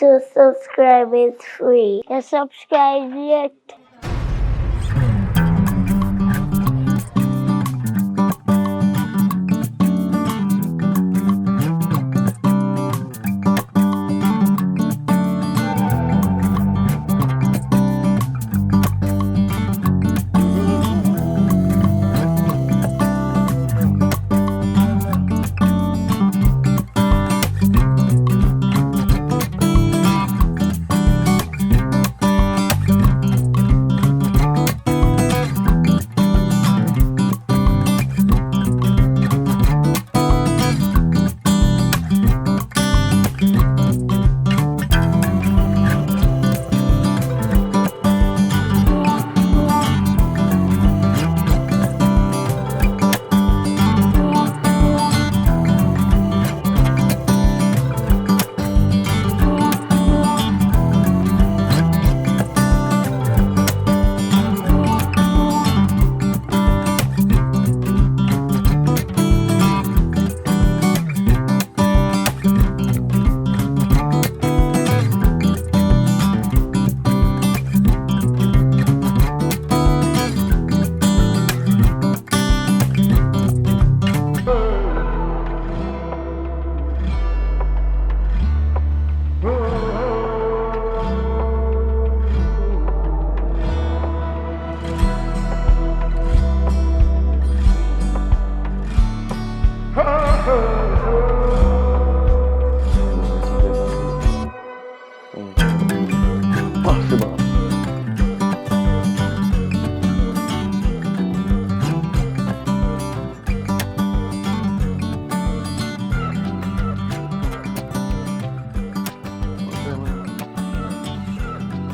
to subscribe. It's free. You subscribe yet?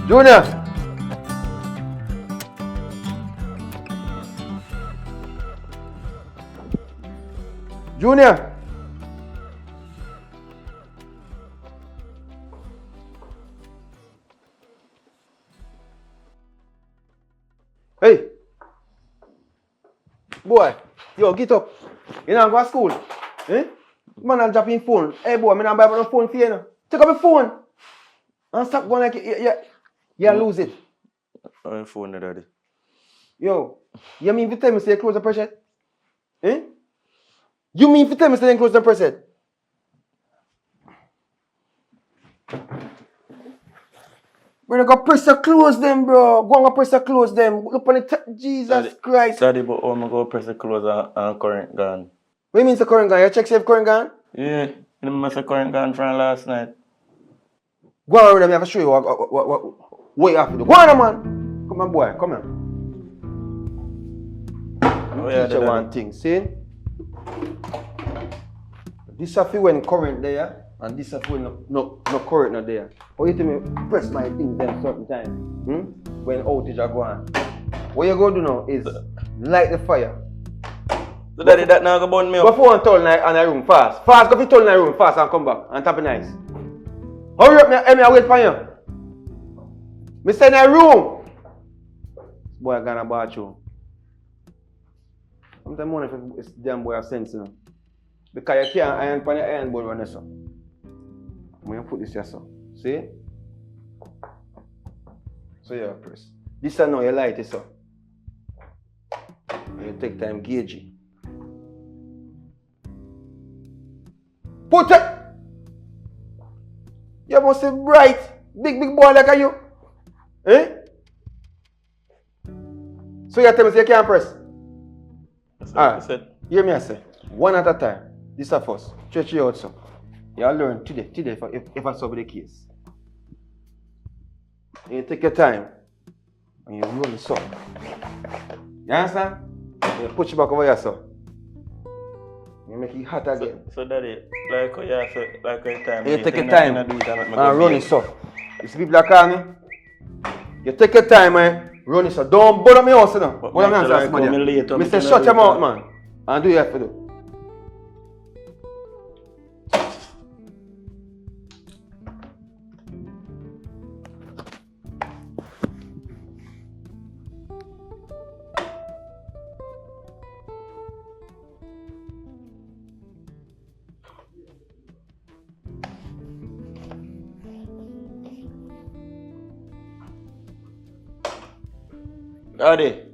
Junior! Junior! Hey! Boy, yo, get up. You not go to school? Eh? Man, I'll drop in phone. Hey boy, I'm not buy no phone for you now. Take up your phone. And stop going like you lose it. I'm phone, daddy. Yo, you mean to tell me say you close the press it? Eh? You mean to tell me say you close the press it? Bro, go press the close them, bro. Go and press the close them. Look on the Jesus Daddy, Christ. Daddy, but I'm going to press the close and current gone. What do you mean the current gone? You check if current gone? Yeah, you must have current gone from last night. Go on, let me have to show you what you have to do. Go on, man. Come on, boy. Come here. Oh, yeah, Teach you one thing. See? This is when current there, and this is when no current not there. Or you tell me press my thing then certain time. When outage are going. What you going to do now is light the fire. So daddy, that now go burn me up. Go for one turn in a room fast. Fast, go for turn in a room fast and come back and tap it nice. Hurry up, me wait for you. Me stay in a room. Boy, gonna bathroom. Sometimes morning if this damn boy have sense, you know. Because you can't iron on your iron board on this one. I'm gonna put this here, so. See? So yeah, press. This one now you light it, so. And you take time gauge it. Put it! You must be bright, big boy like you. Eh? So you tell me say you can't press? Alright, hear me I say. One at a time. This is first. Stretch you out so. You'll learn today if I solve the case. And you take your time and you roll this up. You understand? And you push it back over here so. You make it hot again. So daddy, like your time. You take your time and run it so. You see people that call me? You take your time and run it so. Don't bother me also now. What I'm answering somebody. Mr. Shut your mouth, man. And do you have to do. Daddy.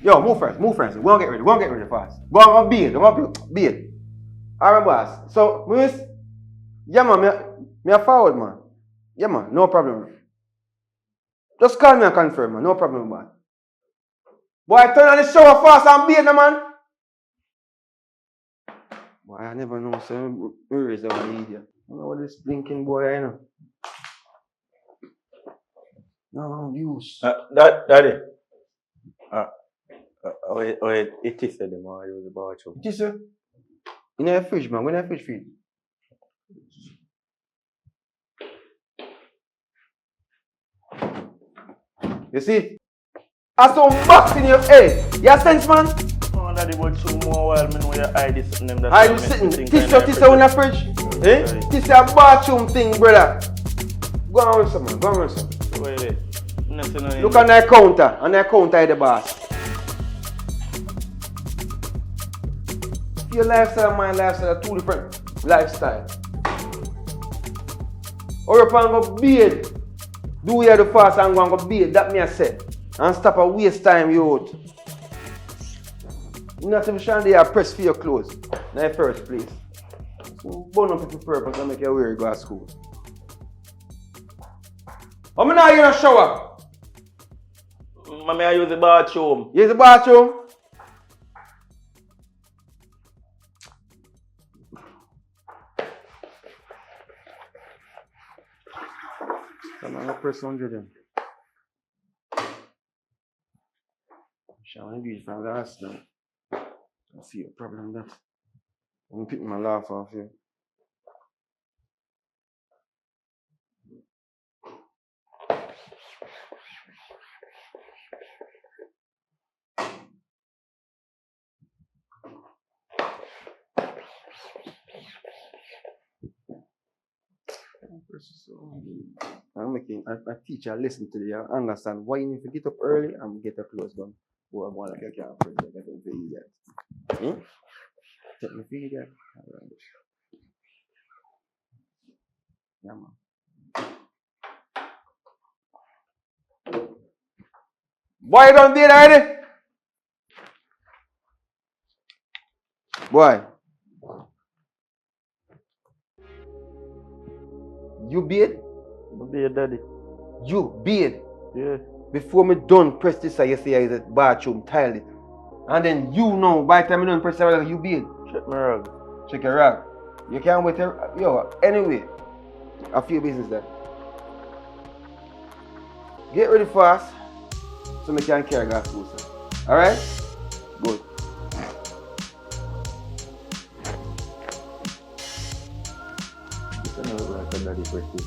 Yo, move first. Go and get ready fast. Go on, be it. Alright, boss. So, miss, yeah, man, me a forward, man. Yeah, man, no problem. Just call me and confirm, man. No problem, man. Boy, turn on the shower fast and be it, man. Boy, I never know, so where is that idiot? I don't know what this blinking boy, I know. No use. Daddy. Wait, it is the man I use the bathroom. It is, sir. In a fridge, man. When a fridge feed. You see? I some box in your head. You sense, man? Oh, Daddy, but 2 more while me know you hide this something that I was sitting. This in a fridge. Eh? This is a bathroom thing, brother. Go on with some, man. Go on with some. Wait. Look on that counter. On that counter is the boss. Your lifestyle and my lifestyle are 2 different lifestyles. Or if I'm going to bathe, do you the fast and go and go bathe, that me I said. And stop a waste time, you out. You're not even sure they are pressed for your clothes. In the first place. So, burn up for purpose and make you wear go to school. How many are you in a shower? Mommy, I use the bathroom. Use the bathroom? I'm going to press 100 then. Shall I do it from last now? I see a problem with that. I'm going to pick my laugh off here. I teach you, listen to you, understand why you need to get up early and get your clothes done. Who I'm like, I can't press like I don't feel that. Check me feel that. Yeah, man. Boy, you done did already? Boy. You beard? Beard, Daddy. You beard? Yeah. Before me done press this, you say is a bathroom tile it. And then you know by the time you done press this, you beard. Check my rug. Check your rag. You can't wait to, yo, anyway. A few business there. Get ready fast so me can carry gas food, sir. Alright? Good. This is not like a daddy pretty.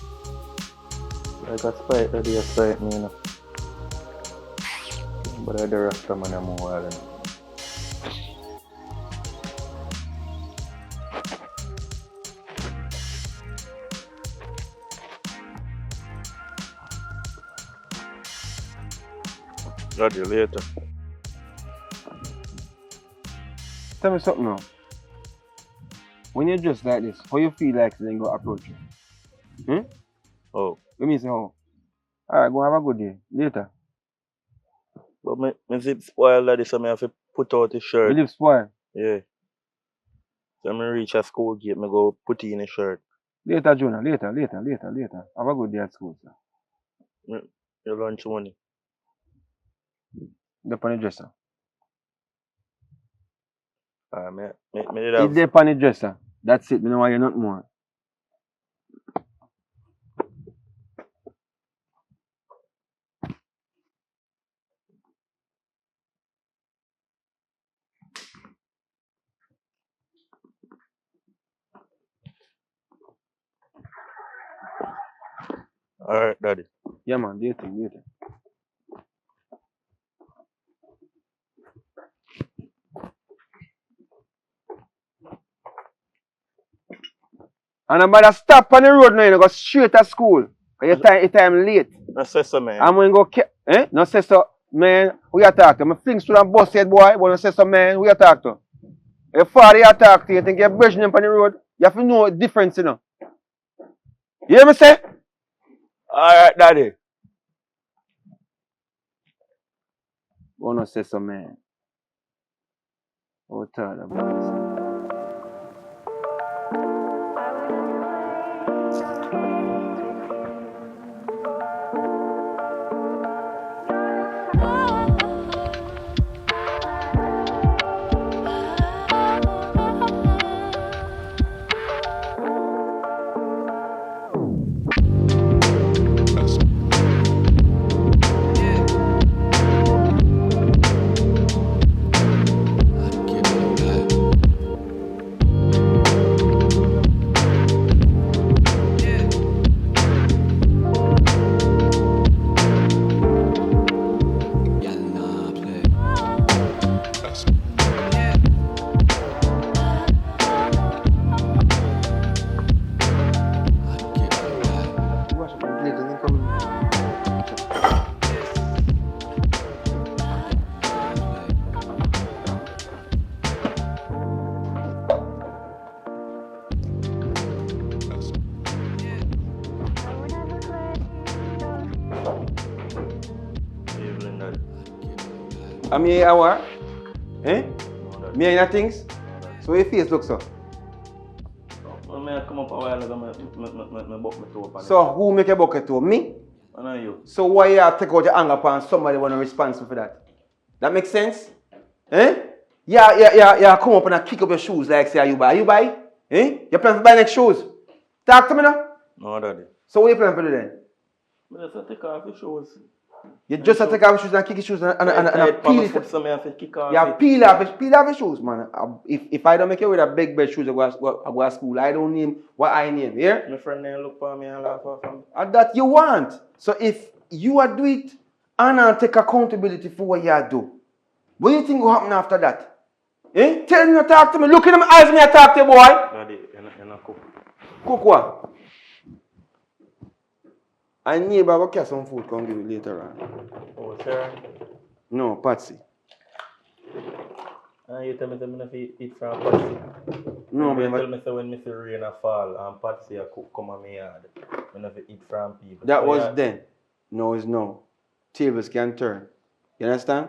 Like a spite, daddy a spite me, you know. But I the rasta man a more while, you know. Got you later. Tell me something now. When you're just like this, how you feel like then go approach you? Oh. Let me say how. Alright, go have a good day. Later. But my zip spoiled, Daddy, so I have to put out the shirt. You live spoil? Yeah. So I reach a school gate, I go put it in the shirt. Later, Jonah. Later. Have a good day at school, sir. Your lunch money. The on the dresser. Me did have... It's there on the dresser. That's it. You know why you're not more. Alright, Daddy. Yeah, man. Later. And I'm about to stop on the road now, you go straight to school. Because your time late. I say so, man. I'm going to go, no say so, man, who you talk to? My flings to the bus head boy, but no say so, man, who you talk to? Your father you talk to, you think you're brushing him on the road? You have to know the difference, you know. You hear me say? Alright, daddy. Who no say so, man? Who talk about this? Evening, daddy. I'm here hour. Eh? No, daddy. Me and your things? So your face looks so. When I come up a while ago, I buck my toe up on So who make a bucket to? Me? it. I know you. So why you have to take out your anger upon somebody when responsible for that? That makes sense? Eh? Yeah, come up and kick up your shoes like say you buy. You buy? Eh? You plan to buy next shoes? Talk to me now. No, daddy. So what you plan to do then? I just take off your shoes. You just have to take off your shoes and kick your shoes and peel it. So I have to kick off Yeah, it. peel off your shoes, man. If I don't make you with a big bed shoes, I go to school. I don't name what I name. Yeah? My friend then look for me and laugh off me. And that you want. So if you are do it and I'll take accountability for what you do, what do you think will happen after that? Eh? Tell me to talk to me. Look in my eyes, me I talk to you, boy. Daddy, you're not cook. Cook what? I neighbor will get some food, come give you later on. Oh, Sarah? No, Patsy. You tell me that I have to eat from Patsy. No, You man. tell me that when Mr. Rain a fall and Patsy a cook come on my yard, I have to eat from people. That So was yeah, then. No is now. Tables can turn. You understand?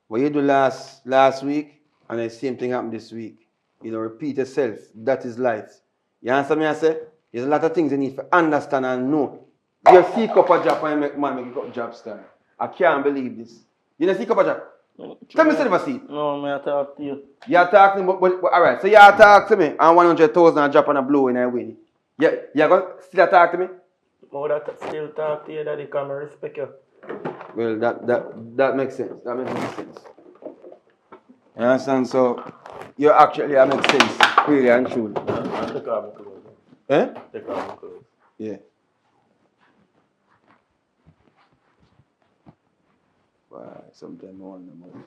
What you do last week and the same thing happened this week. You know, repeat yourself. That is life. You understand me? I say? There's a lot of things you need to understand and know. You see cup of job and you make man make a job style. I can't believe this. You know see cup of job? Tell me say never see it. No, I talk to you. You talk to me, but alright, so you talk to me and 100,000 and drop on a blow and I win. You gonna still talk to me? I would still talk to you, daddy, because I respect you. Well, that makes sense. That makes sense. You understand? So, you actually make sense, really and truly. Take off my clothes. Eh? Take off my clothes. Yeah. Wow, sometimes I wonder more.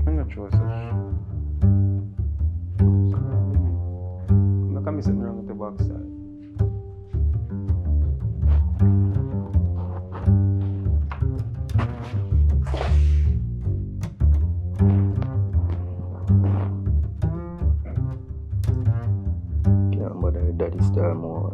I'm not sure. Look at me sitting around with the box side. Can't bother with daddy style more.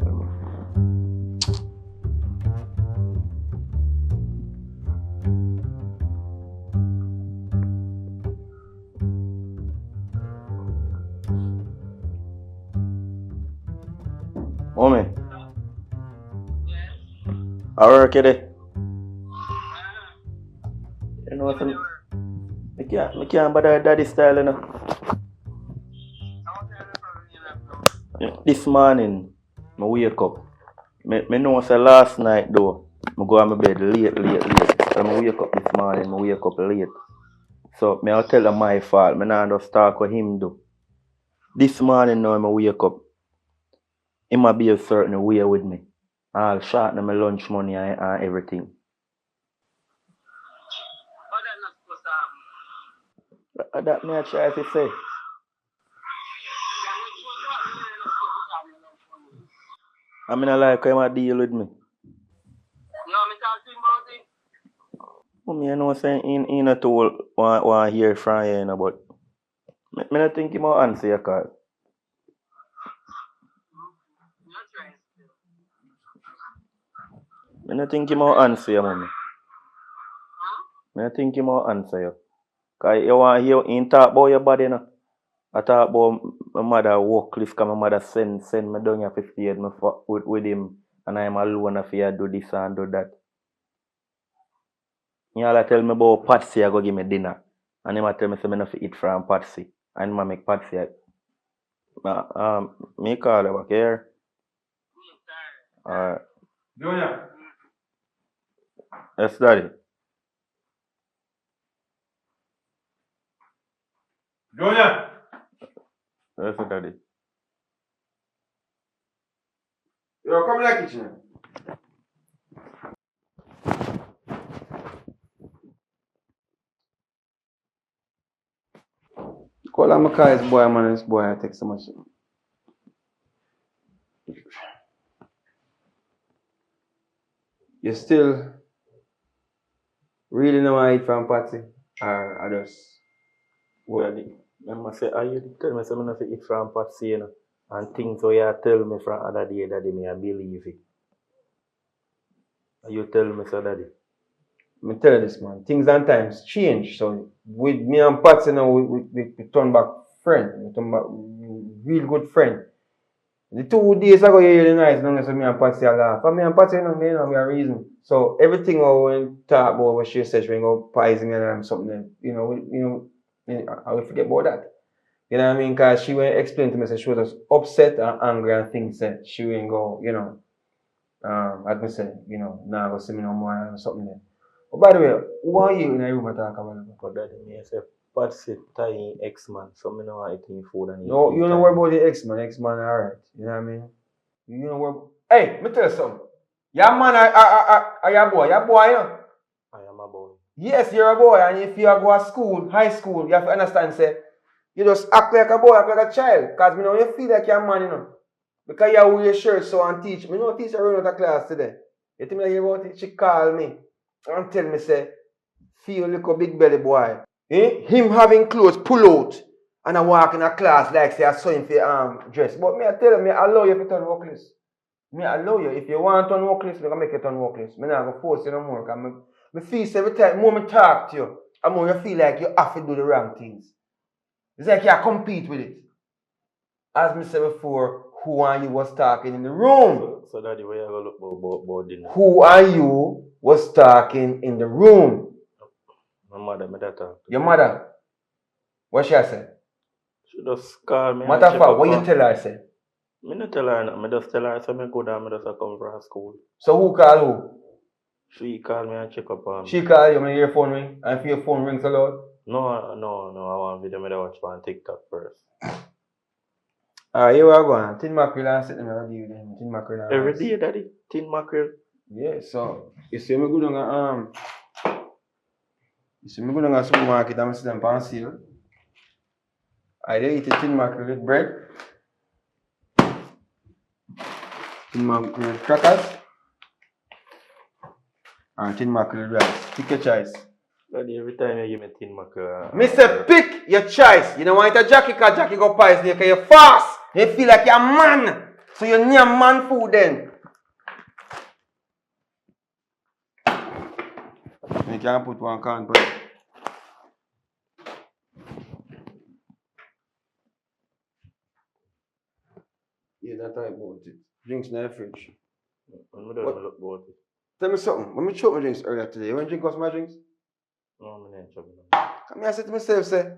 Mommy. I work today. You know what I can't bother with daddy style, you know. This morning, I wake up. I know say last night though, I go on my bed late. So I wake up this morning, I wake up late. So I'll tell him my fault. I not just talk with him do. This morning now I wake up. He might be a certain way with me. I'll shorten my lunch money and everything. That me a try to say. I mean, I like how him a deal with me. Me, I know saying he not all want hear from you, you know, but me not think he might answer your call. Me not think he might answer you, mommy. Me not think he might answer you. Cause you want hear him talk about your body, you know. I talk about my mother work cliff, cause my mother send me down here 58 me with him, and I'm alone if you do this and do that. He all tell me about Patsy, I go give me dinner. And him a tell me say me not fit eat from Patsy. And him a make Patsy. Me call you back here. Alright. Junior. Yes, daddy. Junior. Yes, daddy. Yo, come in the kitchen. Call him call his boy, man. This boy I take so much. You still really know I eat from Patsy? Or I just Daddy. Remember say, you tell me say me not fit eat from Patsy, you know. And things what you tell me from other day, daddy, me I believe it. You tell me so, daddy. me tell you this, man. Things and times change. So with me and Patsy now, we turn back friend. We turn back real good friend. The 2 days ago, you really nice, no, so me and Patsy a laugh. And me and Patsy, you know, we are reason. So everything we talk about what she said, she ain't go poison me and something. You know, I will forget about that. You know what I mean? Because she went explain to me, say she was just upset and angry and things said she ain't go, you know, as me say, you know, now go see me no more or something there. But by the way, who are you in a room I talk about? But daddy, me say Patsy tying X-Man, so me no want eating food and No, you don't worry about the X-Man. X-Man alright. You know what I mean? You know what? Hey, me tell you something. Your man are your boy. Your boy, you know? I am a boy. Yes, you're a boy. And if you go to school, high school, you have to understand, say, you just act like a boy, act like a child. Because me know you feel like you're a man, you know. Because you wear your shirt so and teach. Me know teacher run out of class today. You think me hear about it? She call me and tell me, say, feel like a big belly boy. Him having clothes pull out and I walk in a class like say I saw him for dress. But me I tell you, me allow you to turn workless. Me allow you. If you want to turn workless, me can make you turn workless. Me not gonna force you no more. Cause me feel every time more me talk to you, the more you feel like you have to do the wrong things. It's like you compete with it. As me said before, who and you was talking in the room? So daddy, where you gonna look about dinner? Who and you was talking in the room? My mother, me that talk. Your mother. What she say? She just call me. Matter of fact, what you tell her say? Me not tell her, me just tell her, so me go down, me just come from school. So who call who? She call me and check up on me. She call you when your phone ring? And if your phone rings a lot? No, I want video me to watch on TikTok first. Alright, here we are going. Tin mackerel and sitting there with you then. Tin mackerel and Every rice. day, daddy, tin mackerel. Yeah, so you see me go down you see me go down to supermarket and I sit down pan seal. I dey eat a tin mackerel with bread. Tin mackerel with crackers. And tin mackerel with rice. Pick your choice. Daddy, every time you give me tin mackerel. Me say pick your choice. You don't want a Jackie because Jackie go pies there because you're fast. You feel like you're a man. So you need a man food then. You can't put one can bread. Yeah, that's right about it. Drinks in the fridge. I don't look about it. Tell me something. When I choke my drinks earlier today, you want to drink what's my drinks? No, I ain't trouble. Come here, I said to myself, say,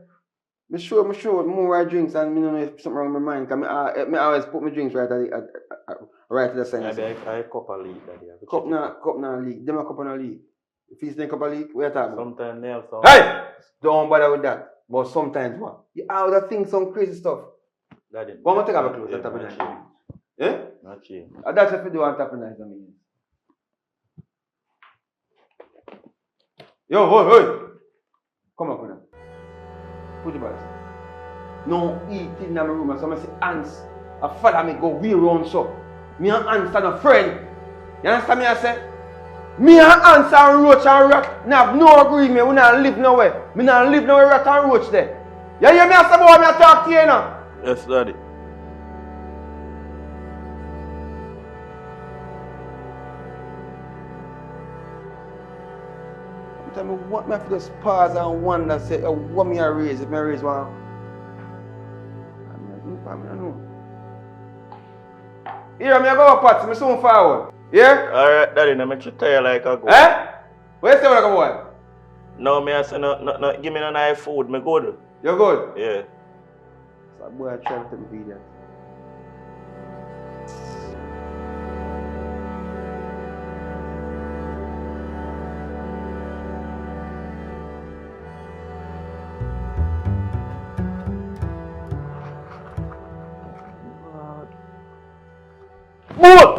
me sure more right drinks and me don't know if something wrong with my mind. Because I always put my drinks right at the center. I cup a leak, daddy. Cup na leak. Them a cup na leak. If you think cup a leak, what you talking about? Sometimes they have some. Hey! Don't bother with that. But sometimes what? You always think some crazy stuff. Daddy. But I'm going to take a close on top of that. Eh? Not change. That's what you do on top of that. I mean. Yo, hey! Come on, come on. Put it back. No eat in my room. So I say ants. I follow me go way around so. Me and ants are a friend. You understand me I say? Me and ants and roach and rat have no agreement. We not live nowhere. Me not live nowhere rat and roach there. You hear me I say boy me I talk to you now? Yes, daddy. Tell me what me have to just pause and wonder say what me I raise if me raise one. I don't know. Here me I go up Pat, me soon forward. Yeah? Alright, daddy, now make you tell like I go. Eh? Where you say what I go boy? No, me I say no, give me no nice food, me good. You good? Yeah. So boy I try to tell me that. Move!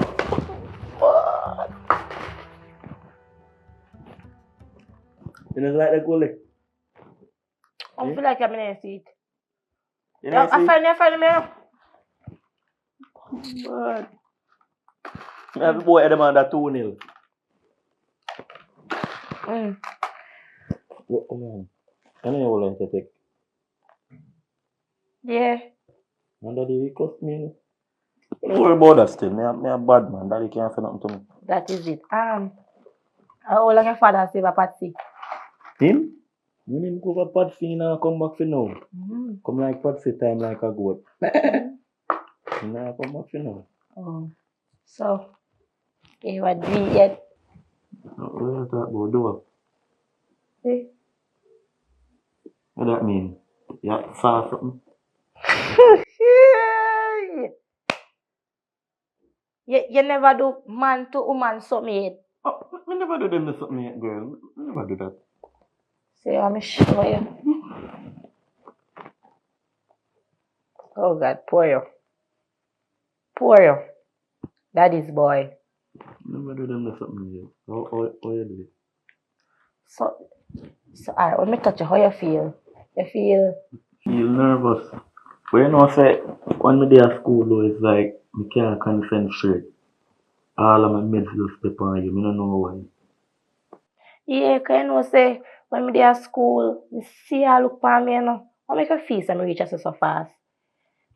You know like that goalie? I feel like I'm in a seat. You Yeah, know see? I find me. Mad. Me have the boy Adam under 2-0. Oh man. Can I hold on to take? Yeah. And daddy he cost me. Don't worry about that still. Me a bad man. Daddy can't say nothing to me. That is it. How long your father save a Patsy? Him? Me name go for Patsy and come back for now. Come like Patsy time like a goat. He nah come back for now. So, you were doing yet? What you talk about do? See? What that mean? Yeah, saw something? You never do man to woman something yet. Oh, me never do them something yet, girl. Me never do that. See, I'm show you. Oh God, poor you. Poor you. That is boy. Never do them something yet. How you do it? So alright, let me touch you. How you feel? You feel? Feel nervous. But you know, say, when me dey at school though, it's like, me can't concentrate. All of my meds just step on you. Me don't know why. Yeah, cause you know say when me dey at school, me see you look for me, you know. I make you feel say me reach us so fast.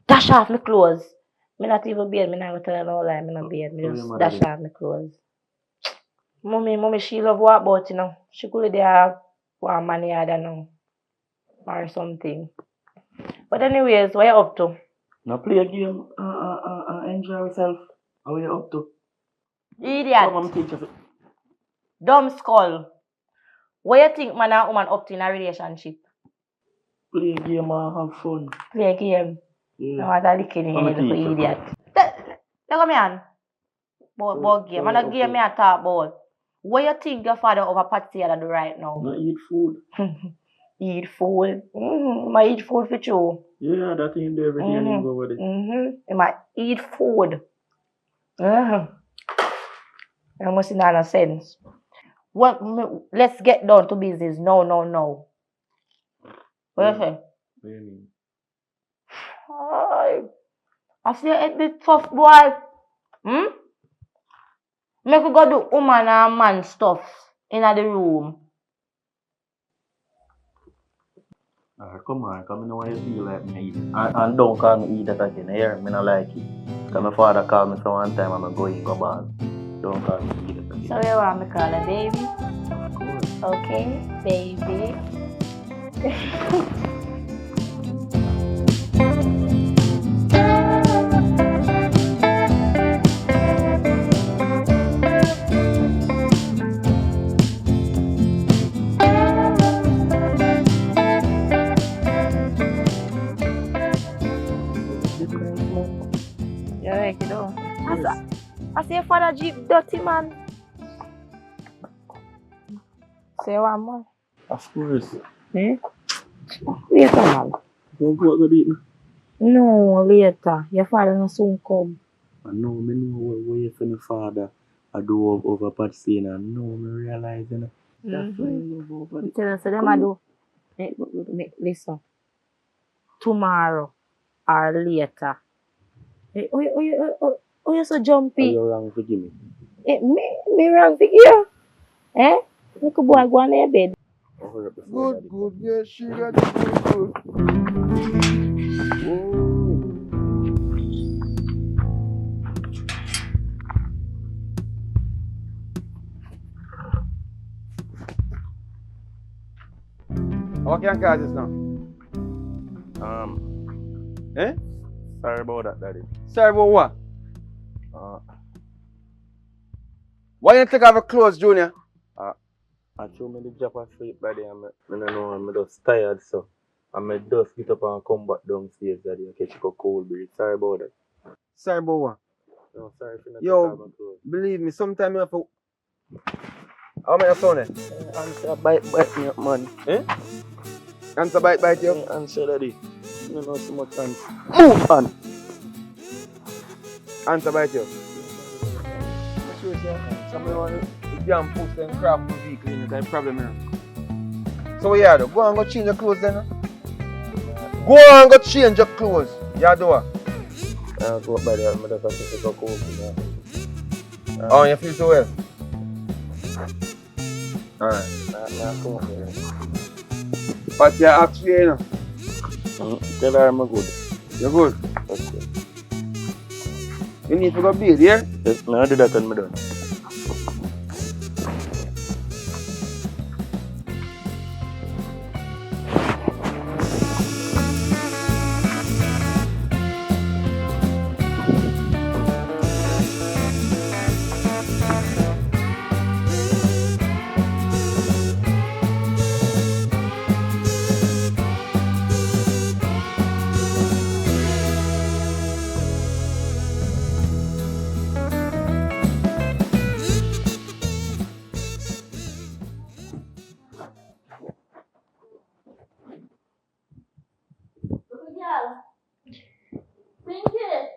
Dash off my clothes. Me not even beard, me not gonna tell you no lie, me not beard. Me So just your mother dash did? off my clothes. Mommy, she love what about, you know. She could there one money I don't know. Or something. But anyways, what you up to? Now play a game, enjoy yourself. How you up to? Idiot. Come on, teach us. Dumb skull. What you think man and woman up to in a relationship? Play a game and have fun. Play a game. Yeah. No matter licking I'm a head for teacher. idiot. Look at me on. About game. And a game me I talk about. What you think your father over Patsy had to do right now? Not eat food. Eat food. I eat food for you. Yeah, that ain't there every day and go over there. I might eat food. That must not have sense. What? Let's get down to business. No. What you say? What do you mean? I see it bit tough, boy. Make we go do woman and man stuff in the room. Come on, come in why you feel like me eat. And don't call me eat that again. Here, me not like it. Cause my father called me so one time and I'm going go ball. Don't call me eat that again. So you want me call her baby? Of course. Okay, baby. You like it though? I say father Jeep dirty man. Say one more. Of course. Later, man. Don't go out to eat me. No, later. Your father will soon come. I know, me know what you say my father I do over Patsy and I know me realize, you know. That's why you love over You it. tell us them I do. Listen. tomorrow or later. Oh, you so jumpy? You're wrong to give me. Me wrong for you? Eh? Make a boy go on your bed. I'll hurry up before Good, daddy good, yeah, she got it good, good. Whoa. How can I cause this now? Eh? Sorry about that, daddy. Sorry about what? Uh, Why you take off your clothes, Junior? I threw me the job asleep, daddy, and I don't know, I'm just tired, so I just get up and come back downstairs, daddy, and catch a cold breeze. Sorry about that. Sorry about what? No, sorry for not taking Yo, off my clothes. believe me, sometimes you have to. How many son it? Answer, bite me up, man. Eh? Answer bite you. Answer, daddy. You know so much answer. Move on. Answer bite you. Sure, sir. Somebody want to damn post and craft the vehicle in the problem here. So what you do? Go and go change your clothes then. Go and go change your clothes. You do what? I'll go up by there, I'm just going to go cold. Oh, you feel so well? Alright. I'll come up there. But you ask for you know. Tell her I'm good. You're good. Okay. You need to go bathe, yeah? Yes, no, I do that when I'm done.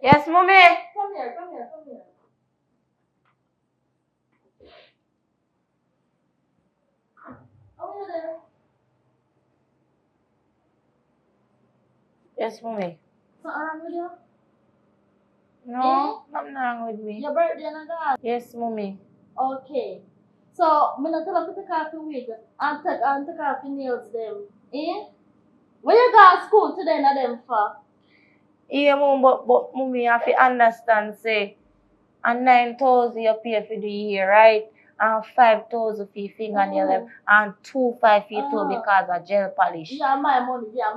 Yes, mommy. Come here, come here, come here. Over there. Yes, mommy. Something wrong with you? No, nothing wrong with me. Your birthday and all. Yes, mommy. Okay. So, I'm not tell you to take off your wig and take off your nails them. Eh? Where you go to school today na them for? Yeah, mom, but mommy, you have to understand, say, and 9,000 you pay for the year, right? And 5,000 for your fingernail them, and 2,500 for your toe because of gel polish. Yeah, my money, I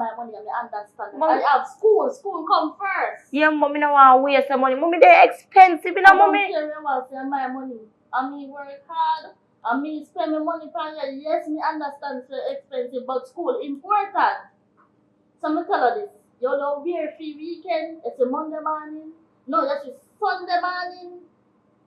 understand. Mom- I have school come first. Yeah, mommy, no want to waste the money. Mommy, they're expensive, you know, I don't mommy. care what say my money. I mean work hard. I mean spend my money for you. Yes, me understand it's expensive, but school important. So me tell you this. You don't wear free weekend, it's a Monday morning. No, that's a Sunday morning.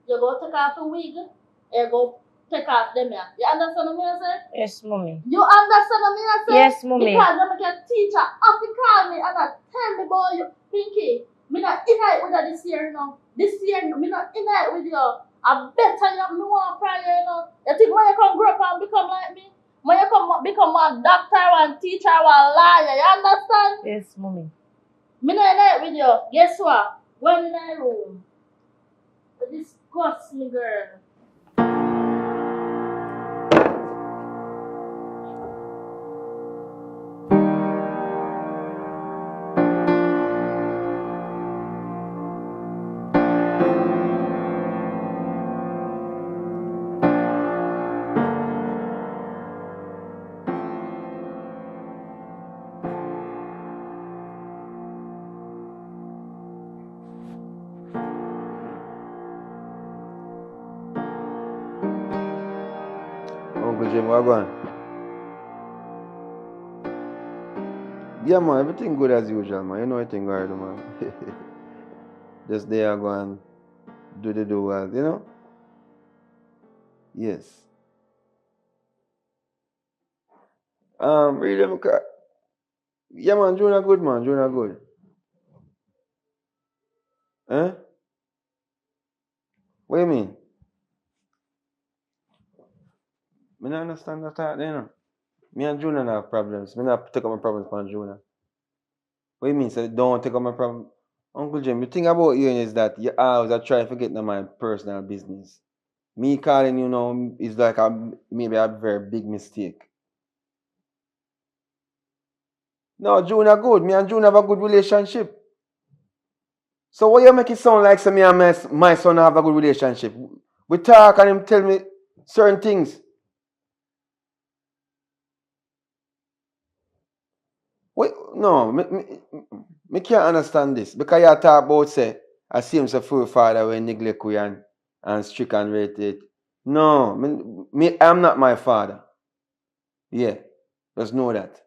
You go take off a wig, you go take off them here. You understand what I say? Yes, mommy. You understand what I say? Yes, mommy. Because I'm a teacher, have to call me and I tell me about you, Pinky. Me not in it with you this year, no. This year, me not in it with you. I better you, me want prior, you know. You think when you come grow up and become like me? When you come become a doctor, one teacher, one lawyer, you understand? Yes, mommy. Me not in it with you. Guess what? When in my room, you disgust me, girl. Uncle Jim, what going? Yeah, man, everything good as usual, man. You know everything good, man. Just there go and do the do well, you know? Yes. Really, yeah, man, Junior good, man. Junior good. Eh? What you mean? Me not understand that, you know. Me and Junior have problems. Me not take up my problems from Junior. What you mean, say don't take up my problem? Uncle Jim, the thing about you is that you always are trying to forget my personal business. Me calling you now is like maybe a very big mistake. No, June are good. Me and June have a good relationship. So why you make it sound like me and my son have a good relationship? We talk and him tell me certain things. Wait, no, me can't understand this. Because you talk about say, I see him say father when neglect we and strict and rated. No, I'm not my father. Yeah, just know that.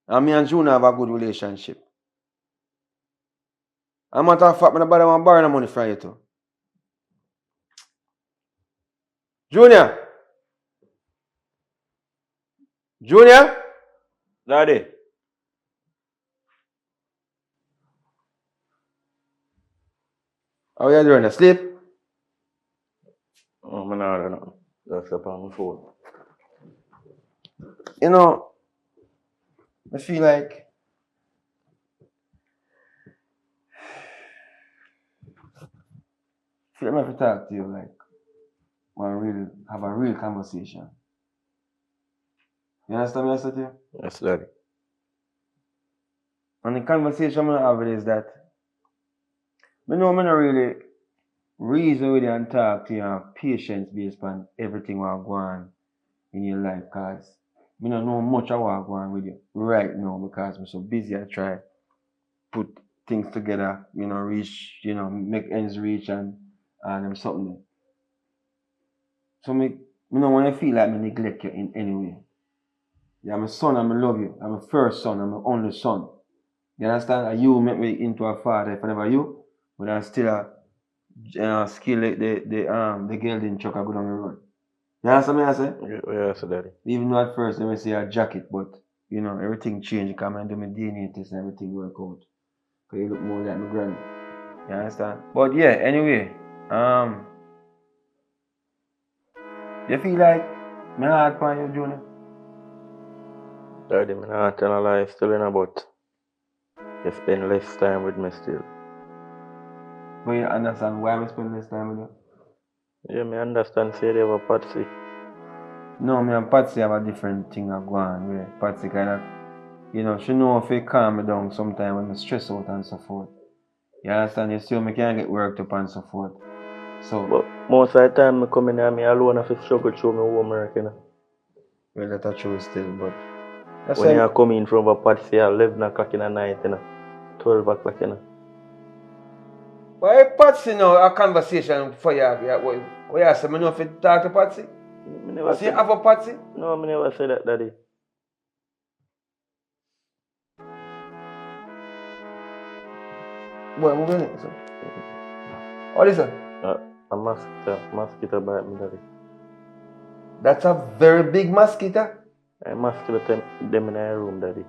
And me and June have a good relationship. As a matter of fact, I want to borrow the money from you too. Junior! Junior? Daddy. How you doing? Asleep? Oh, I'm not. That's up on my phone. You know, I feel like I have to talk to you like have a real conversation. You understand what I said to you? Yes, Daddy. And the conversation I have is that I know I'm not really reason with you and talk to you and have patience based on everything what go on in your life because I don't know much of what go on with you right now because I'm so busy. I try put things together, reach, make ends reach and something. So me don't want to feel like I neglect you in any way. You're my son and I love you. I'm my first son, I'm my only son. You understand? And you make me into a father. If I never you, but I still skill the girl in truck I go down the road. You understand me I say? Yes, Daddy. Even though at first they may say a jacket, but everything changed. Come and do my DNA test and everything work out. Cause you look more like my granny. You understand? But yeah, anyway, you feel like my heart for you, Junior? Daddy, I'm not telling a lie still in about. You spend less time with me still. But you understand why I spend less time with you? Yeah, I understand say they have a Patsy. No, me and Patsy have a different thing going on. Where Patsy kind of, she know if it calm me down sometimes when I stress out and so forth. You understand? You see, I can't get worked up and so forth. So, But most of the time I come in here, me alone have to struggle through my homework, well, that's true still, but that's when why you come in from a Patsy at 11 o'clock in the night, 12 o'clock, Why Patsy now a conversation for you? What you say? I know if you talk to Patsy? I say you have a Patsy? No, I never say that, Daddy. Boy, move in it. So. What is it? A mosquito bite me, Daddy. That's a very big mosquito. A mosquito them in the room, Daddy.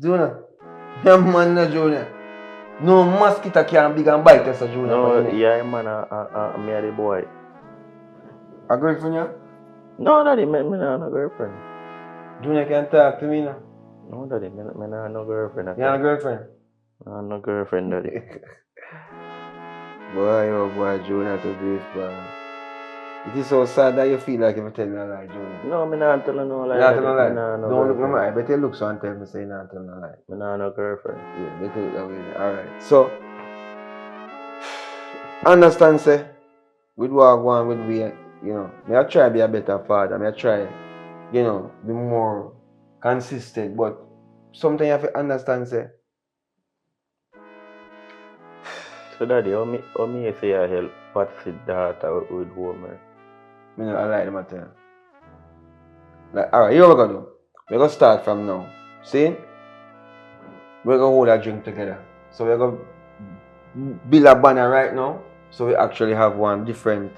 Junior. Yeah, man, no, Junior. No mosquito can big and bite us, Junior. No, yeah, man, me and the boy. A girlfriend, yeah? No, Daddy, me not no girlfriend. Junior can talk to me now. No, Daddy, me not no girlfriend. You have a girlfriend? No girlfriend, Daddy. Boy, oh boy, Junior to this, boy. It is so sad that you feel like you're telling a lie, Junior. No, me not telling no lie. You not telling a lie? No Don't look at my eye. Better look so and tell me say you're not telling a lie. Me not no girlfriend. Yeah, better look that way. Alright. So, understand, say, with what I go on with we, me I try to be a better father. Me I try, be more consistent. But sometimes you have to understand, say, So, Daddy, how me say I help Patsy daughter with homework? I like them at you. Like, alright, here we go do. We're going to start from now. See? We're going to hold a drink together. So we're going to build a banner right now. So we actually have one different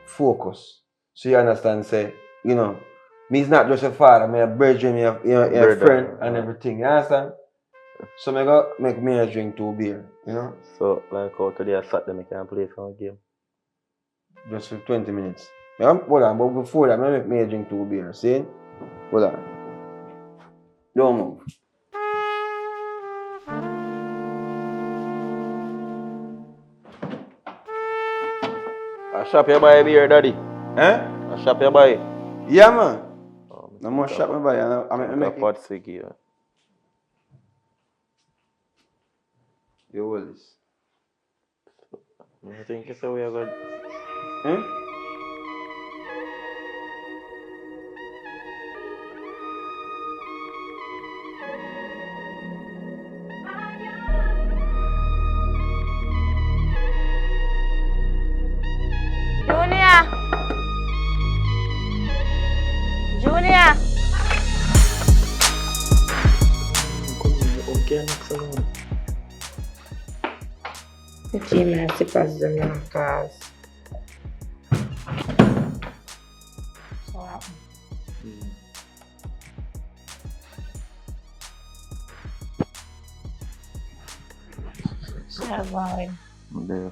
focus. So you understand, say, me is not just a father, me a brother, me a friend and everything. You understand? So I'm going to make me a drink 2 beer, So, like how today I sat them, I can play some game. Just for 20 minutes. Hold on, but before that, I make me a drink 2 beer. See? Hold on. Don't move. A shop you buy beer, daddy. Eh? A shop you buy. Yeah, man. No more shop me buy. I make pot sick here. You hold this. I think it's a way good. Eh? Junior! Okay, next alone. 15 minutes to pass the minute class. So what happened? Yeah, boy.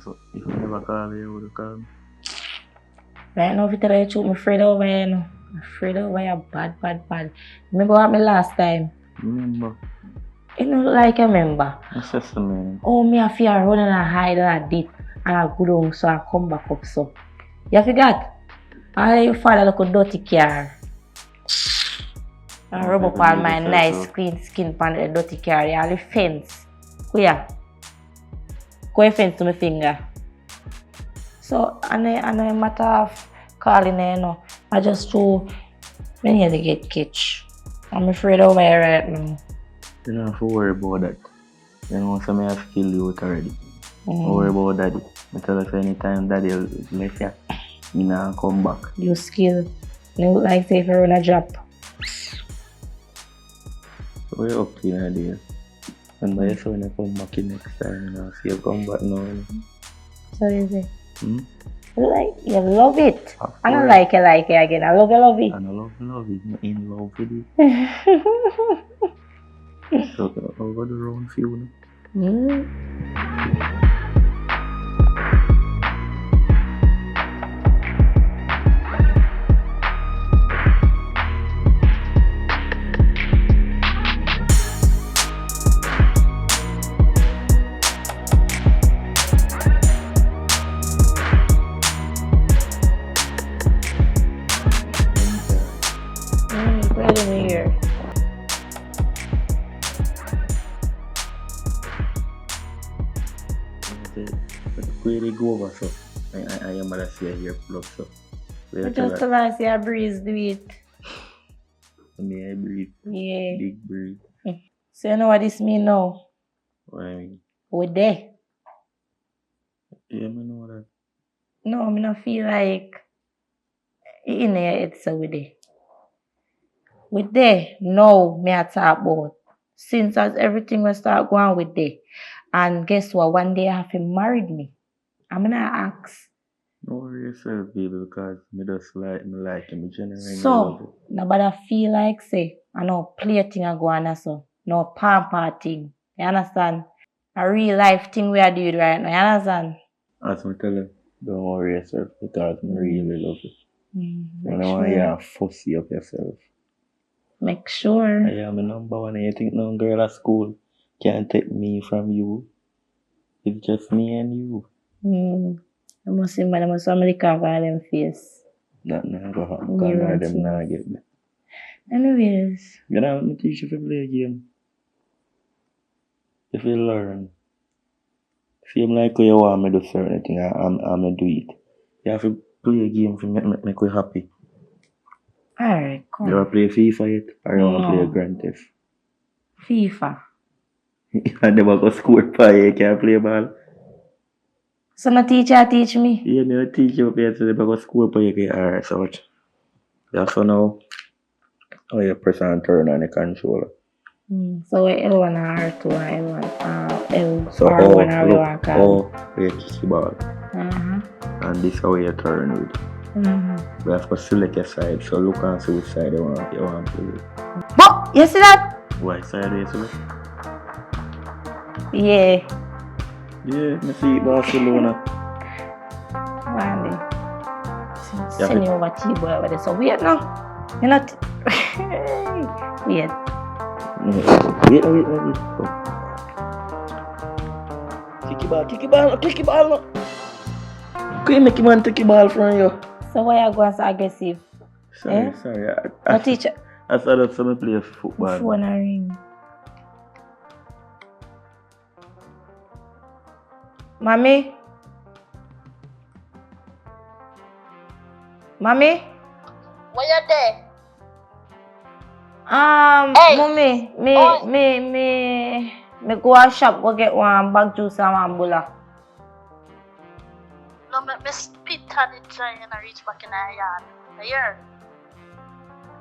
So if you never call me, you would call me. Right now, if you tell the truth, I'm afraid over you, know. I'm afraid over you bad. Remember what happened last time? Remember? You know, like I remember. Assess me. Oh, me I fear running and hide and I dip and I go down so I come back up so. You forgot? I your father look a dirty car. I rub up all my nice clean skin pan the dirty car. All the fence. Where? Go fence to my finger. So I know matter of calling you know. I just too many to get catch. I'm afraid over here right now. You don't have to worry about that. You know, so I have killed you out already. Don't worry about daddy. I tell us anytime daddy left you, you know, come back. You skill. You look like say if you run a job. So we're up to you idea. And by yourself when you come back in next time, you know, see you come back now. So is it? You love it. I don't like it again. I love it. And I love it. I'm in love with it. So I'll go around for you now. Glad to be here. Where they go over so I am gonna see here plug so. But just to last year breeze do it. Me I breathe. Yeah. Big breathe. So you know what this mean now? What I mean? We there. Yeah, I know that. No, I don't feel like in there it's a we there. We there. No, me I talk about. Since as everything will start going with there. And guess what? One day I have to marry me. I'm gonna ask. Don't worry yourself, baby, because me just like me genuinely love So, it. nobody feel like say, I know play thing I go on so. No pamper thing. You understand? A real life thing we are doing right now. You understand? As me tell you, don't worry yourself because me really love it. Make I don't want sure. you to fussy up yourself. Make sure. I am a number one and you think no girl at school can't take me from you. It's just me and you. I must see man, I must somebody cover them face. That never go happen because them not get me. Anyways. You know, I'm teach you to play a game. If you learn. Same like how you want me to do certain thing, I'm do it. You have to play a game to make you happy. Alright, come You on. ever play FIFA yet? Or you want to play No. Grand Theft? FIFA. You never go school for you can't play ball. So my teacher teach me. Yeah, me teach you play to go school for you can alright, so what? Yeah, so now you press and turn on the controller. So L1 and R2 and L1 L So R1 and R1 call. you kick the ball. And this how you turn with. We have to select your side, so look and see which side you want to play with. But you see that? What side do you select? Yeah. Yeah, I see Barcelona. Randy. Yeah, Send you over to you boy over there. So weird now. You're not weird. Wait. Kick your ball no. Can you make him man take your ball from you? So why you going so aggressive? Sorry. No teacher. I thought that's how I play football. Phone a ring. Mommy? Mommy? Where you there? Mommy, Oh. me go a shop go get one bag juice and one bula. No, me spit on it trying to reach back in our yard. You hear?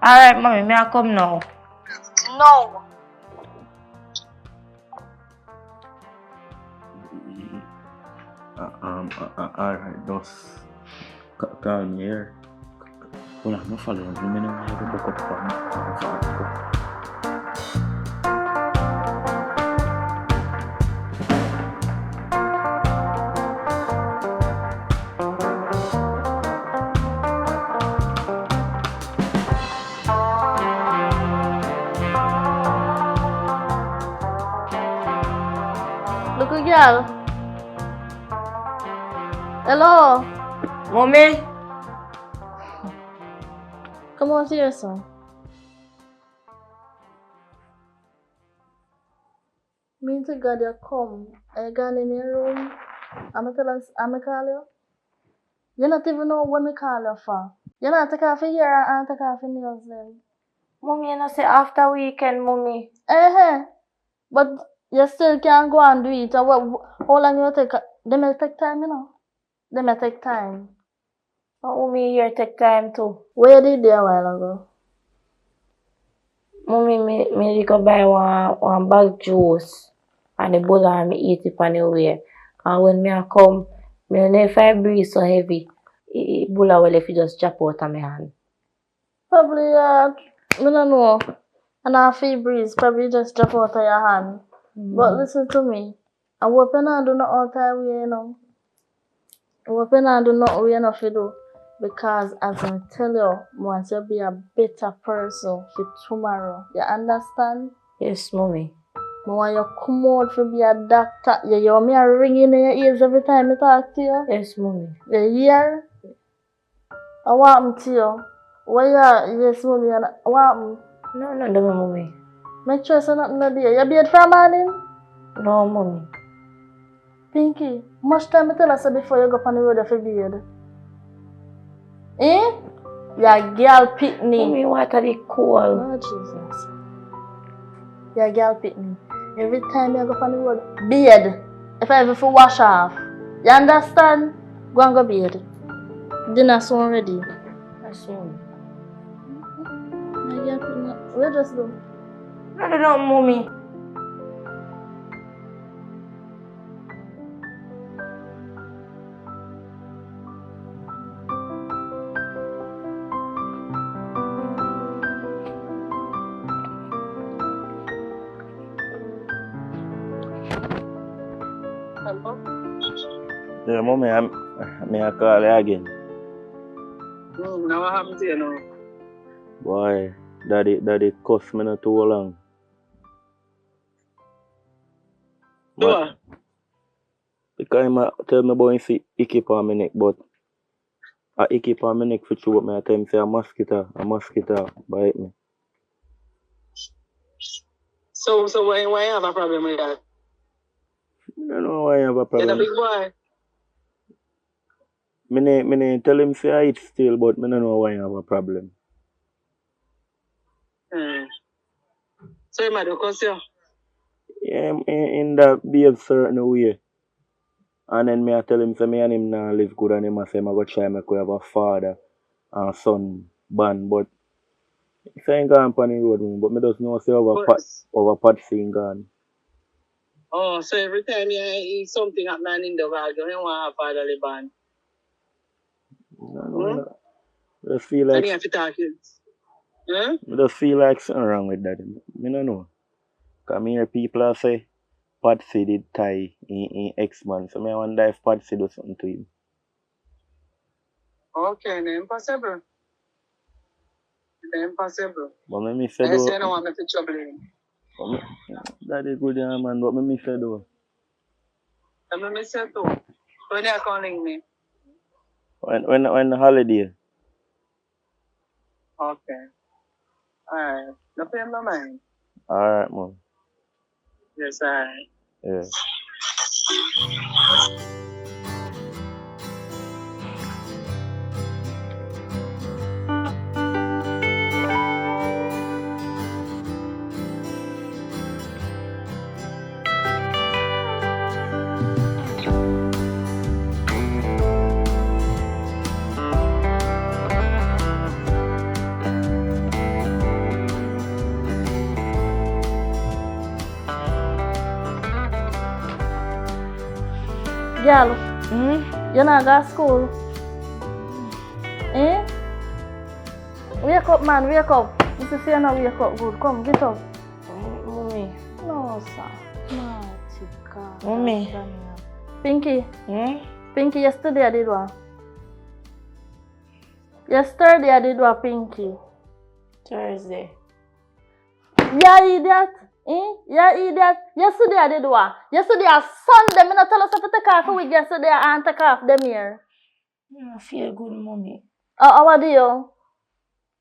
Alright, mommy, may I come now? No. Alright, just call me here. Well, I'm not following you. I don't have to book up for me. Look, girl. Hello. Mommy? Come on, here, son. Mean to God you come. Are you gone in your room? I'm call you. You not even know what me call you for. You not take off your hair and take off your nails then. Mommy, you know say after weekend, mommy. But you still can't go and do it. How long you take? They may take time, you know. They may take time. But mommy, here take time too. Where you did there a while ago? Mommy, me go buy one bag juice and the bowl and me eat it on the way. And when me a come, me know if I breathe so heavy, bowl will if you just drop out of my hand. Probably, I don't know. And I feel breeze, probably just drop out of your hand. But listen to me. I hope you not do not all time way, you know. I hope you not do not way enough you do. Because as I tell you, I want you to be a better person for tomorrow. You understand? Yes, mommy. I want you to come out to be a doctor. You hear me a ringing in your ears every time I talk to you? Yes, mommy. You hear? What happened to you? What you yes, mommy, what happened? No, not the mommy. Make sure so nothing not there. You bed from morning? No, mommy. Pinky, much time I tell us before you go on the road for bed. Your girl pick me. Mommy, water the cold. Oh, Jesus. Your girl pick me. Every time you go on the road, bed. If I ever for wash off. You understand? Go and go bed. Dinner soon ready. Yes, mommy. Your girl pick me. Where just go? No, mommy. Hello? Yeah, mommy, I call you again. Now what happened to you now? Boy, daddy cuss me not too long. What? Because he tell me about him icky on my neck, but a icky on my neck for sure, me I tell him say a mosquito bite me. So why you have a problem with that? I don't know why I have a You're problem. a big boy. Me tell him say I eat still, but me don't know why I have a problem. So you might do cuss you? Yeah, in that behave certain way. And then me I tell him say me and him now live good and him I say I go try make we have a father and son band, but he say he gone on the road, but me just know say over Patsy gone. Oh, so every time you eat something happening in the world, you don't want a fatherly band. No. I just feel like And you have to talk it. I just feel like something wrong with that. Me don't know. Cause me hear people say Patsy did tie in X-Man. So me wonder if Patsy do something to him. Okay, then impossible. Impossible. But me say I say I don't want me to trouble him. Daddy good, yeah, man, but me miss you though. I miss you too. When you calling me? When the holiday? Okay. Alright. No pay no mind. Alright, man. Yes, alright. Yeah. Girl, Hmm? you not go to school. Eh? Wake up, man, wake up. This is you not wake up good. Come, get up. Mommy. No, sir. Mighty God. Mommy. Pinky, Hmm? Pinky, yesterday I did what? Yesterday I did what, Pinky? Thursday. Yeah, idiot. Eh? Yeah, idiot. Yesterday I did what? Yesterday I Sunday. Me not tell us to take off a week yesterday and take off them here. I feel good, mommy. How do you?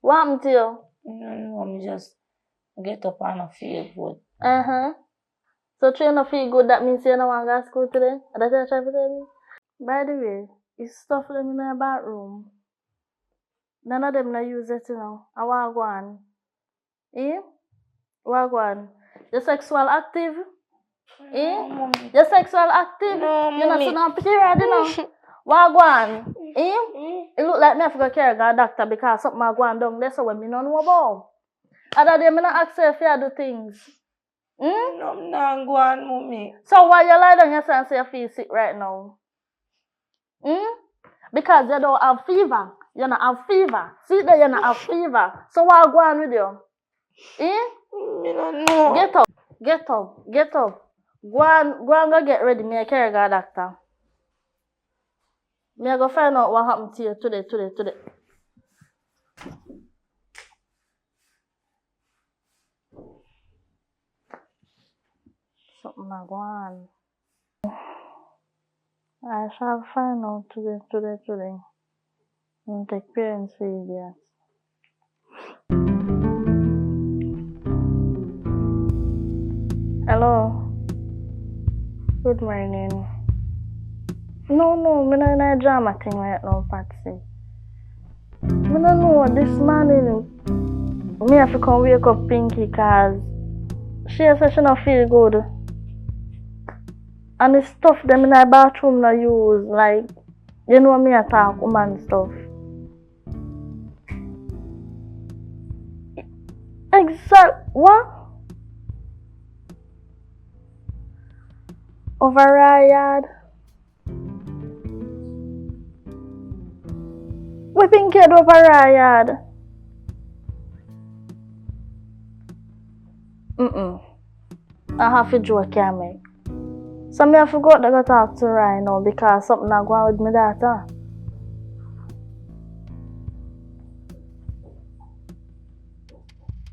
What happened to you? No, me just get up and I feel good. So you don't feel good, that means you don't want to go to school today? That's what you're trying to tell me? By the way, it's stuff them in the bathroom. None of them not use it, you know. I want to go on. Eh? What go on? You're sexual active? Eh? No, mommy. You're sexual active? No, You're not mommy. so not period, you know. What go on? Eh? It look like me have to go carry a doctor because something I go on down there so when me don't know about. Other day me not ask you if you do things. No, I'm not going, mommy. So why you lie down yourself and say you feel sick right now? Because you don't have fever. You don't have fever. See that you don't have fever. So what go on with you? Me don't know. Get up. Get up. Get up. Go and go get ready. Me I carry a doctor. Me I go find out what happened to you today. Something I go on. I shall find out today. And take parents for idiots. Hello. Good morning. No, me not in a drama thing right now, Patsy. Me don't know this morning. Me have to come wake up Pinky cause she said she not feel good. And the stuff them in the bathroom not use, like, you know me I talk woman stuff. What? Over a yard? We Pinky do over a yard? I have to joke here, make. So me I forgot to go talk to Ryan now because something not going with my daughter.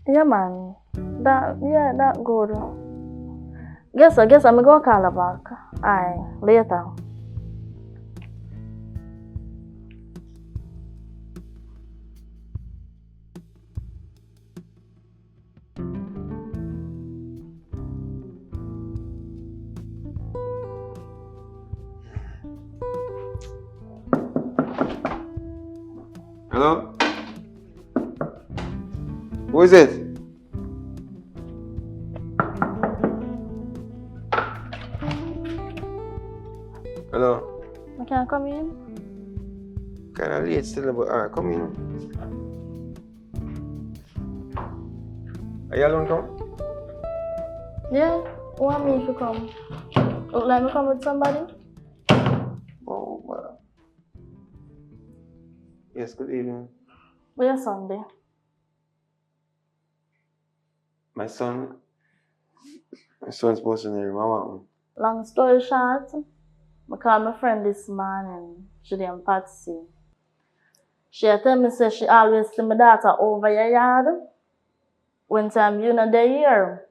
Yeah, man. That good. Guess I'm gonna call her back. Aye, later. Hello? Who is it? Hello? I can come in? Kinda late still, but alright, come in. Are you alone come? Yeah, want me to come? Look like me come with somebody? Oh, wow. Yes, good evening. Where's Sunday? My son's supposed to know my mom. Long story short, I called my friend this morning. She named Patsy. She tell me say she always see my daughter over your yard when time you know they here.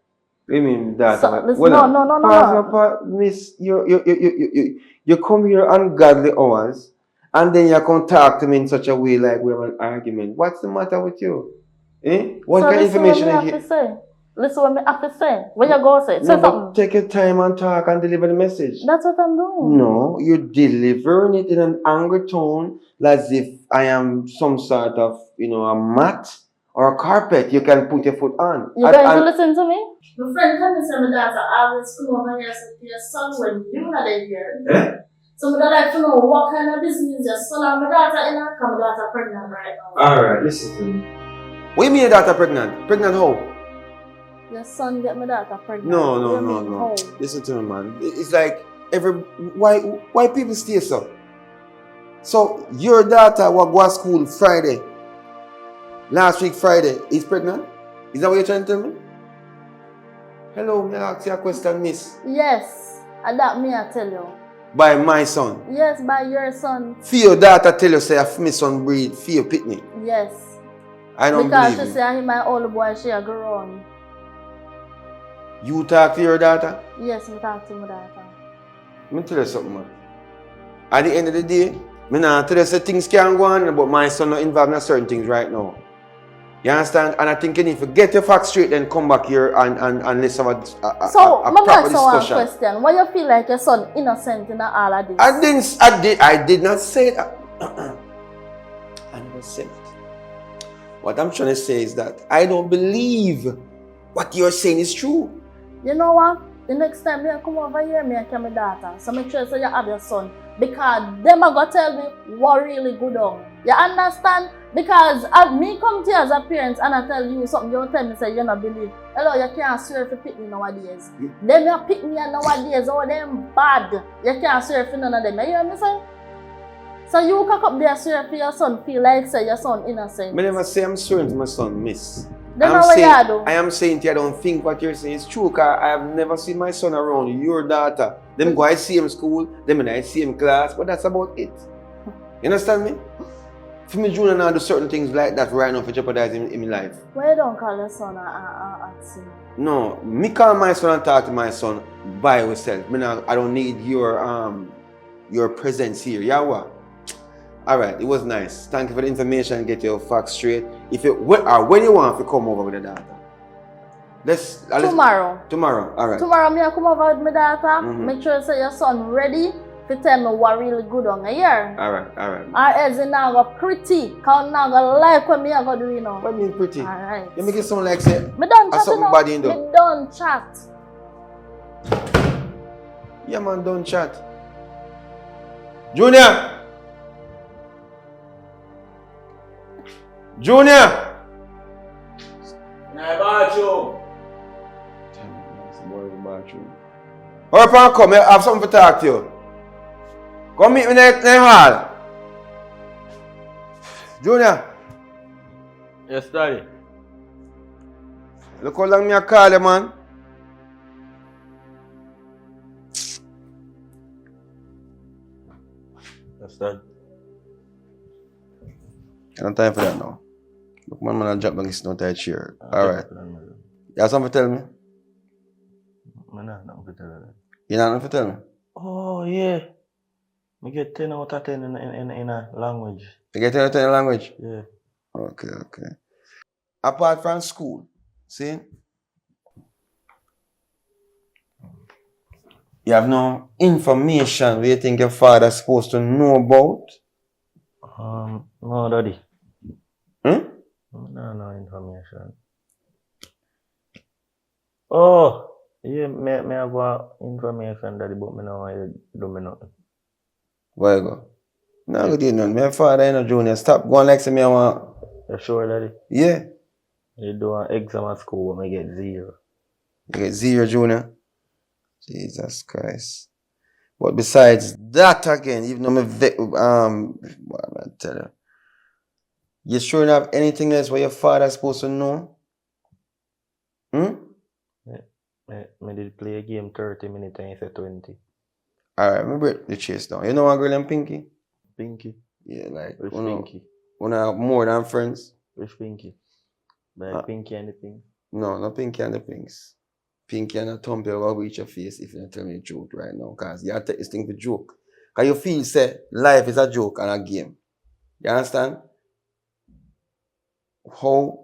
You mean that? So, listen, no. Miss, you come here ungodly hours, and then you come talk to me in such a way like we have an argument. What's the matter with you? Eh? What so kind of listen what information me you have get? to say. Listen what me have to say. When you go say, No, say but something. take your time and talk and deliver the message. That's what I'm doing. No, you're delivering it in an angry tone, as if I am some sort of, a mat or a carpet you can put your foot on. You going to listen to me? My friend tell me some that I always come over here to your son when you not here. Eh? So I like to know what kind of business your son and my daughter in her, because my daughter pregnant right now. Alright, listen to me. What do you mean your daughter pregnant? Pregnant how? Your son get my daughter pregnant. No. Listen to me, man. It's like why people stay so? So your daughter will go to school Friday. Last week Friday is pregnant? Is that what you're trying to tell me? Hello, may I ask you a question, miss? Yes, and that me I tell you. By my son. Yes, by your son. For your daughter tell you say my son breed for your pitney. Yes. I don't because believe she say him my old boy she a grow on. You talk to your daughter? Yes, I talk to my daughter. Let me tell you something, man. At the end of the day, I not tell you say things can go on, but my son not involved in certain things right now. You understand? And I think you need to get your facts straight, then come back here and let's have a proper discussion. One question. Why you feel like your son innocent in all of this? I did not say that. I never said it. What I'm trying to say is that I don't believe what you're saying is true. You know what? The next time you come over here, me and my daughter. So make sure you have your son. Because them are going to tell me what really good on. You understand? Because me come to you as a parent and I tell you something, you tell me say you don't believe. Hello, you can't swear for pick me nowadays. Them you pick me nowadays, oh them bad. You can't swear for none of them. You hear me say? So you cock up there swear for your son, feel like say your son innocent. I never say I'm swearing to my son, miss. Then what you do? I am saying to you, I don't think what you're saying is true, because I have never seen my son around your daughter. Them go I see him school, them and I see him class, but that's about it. You understand me? For me, Junior now do certain things like that right now for jeopardizing in my life. Why you don't call your son and No, me call my son and talk to my son by yourself. I don't need your presence here. Yeah, what? Alright, it was nice. Thank you for the information. Get your facts straight. When you want to come over with the daughter? Tomorrow. Tomorrow, alright. Tomorrow me come over with my daughter. Make sure say your son ready to tell me what really good on a year. Alright. Or else it now go pretty. Cause now go like what me I go do, you know. What mean pretty? Alright. You make it sound like say me done chat, something bad in me done chat. Yeah man, done chat. Junior! Junior! Nah, bathroom. Hurry up and come, I have something to talk to you. Come meet me in the hall. Junior. Yes, daddy. Look how long me call you, man. Yes, daddy. I don't have time for that now. Look, man, I drop down this no tight chair. Alright. You have something to tell me? Man, nothing to tell you. You have nothing to tell me? Oh, yeah. I get 10 out of 10 in a language. You get 10 out of 10 in language? Yeah. Okay. Apart from school, see? You have no information where you think your father's supposed to know about? No, daddy. No information. Oh, yeah, me have information, daddy, but me know why you do me nothing. Where you go? No, good evening. My father ain't Junior. Stop going like me. I want. You sure, daddy? Yeah. You do an exam at school, but I get 0. You get 0, Junior? Jesus Christ. But besides that again, even though what am I tell you? You sure you don't have anything else where your father's supposed to know? I did play a game 30 minutes and he said 20. Alright, let me break the chase down. You know one girl named Pinky? Pinky? Yeah, like Which Pinky? Wanna have more than friends? Which Pinky? Like Pinky and the Pink? No, not Pinky and the Pinks. Pinky and a thump will reach your face if you don't tell me the truth right now. Because you have to take this thing for joke. Because you feel say life is a joke and a game. You understand? How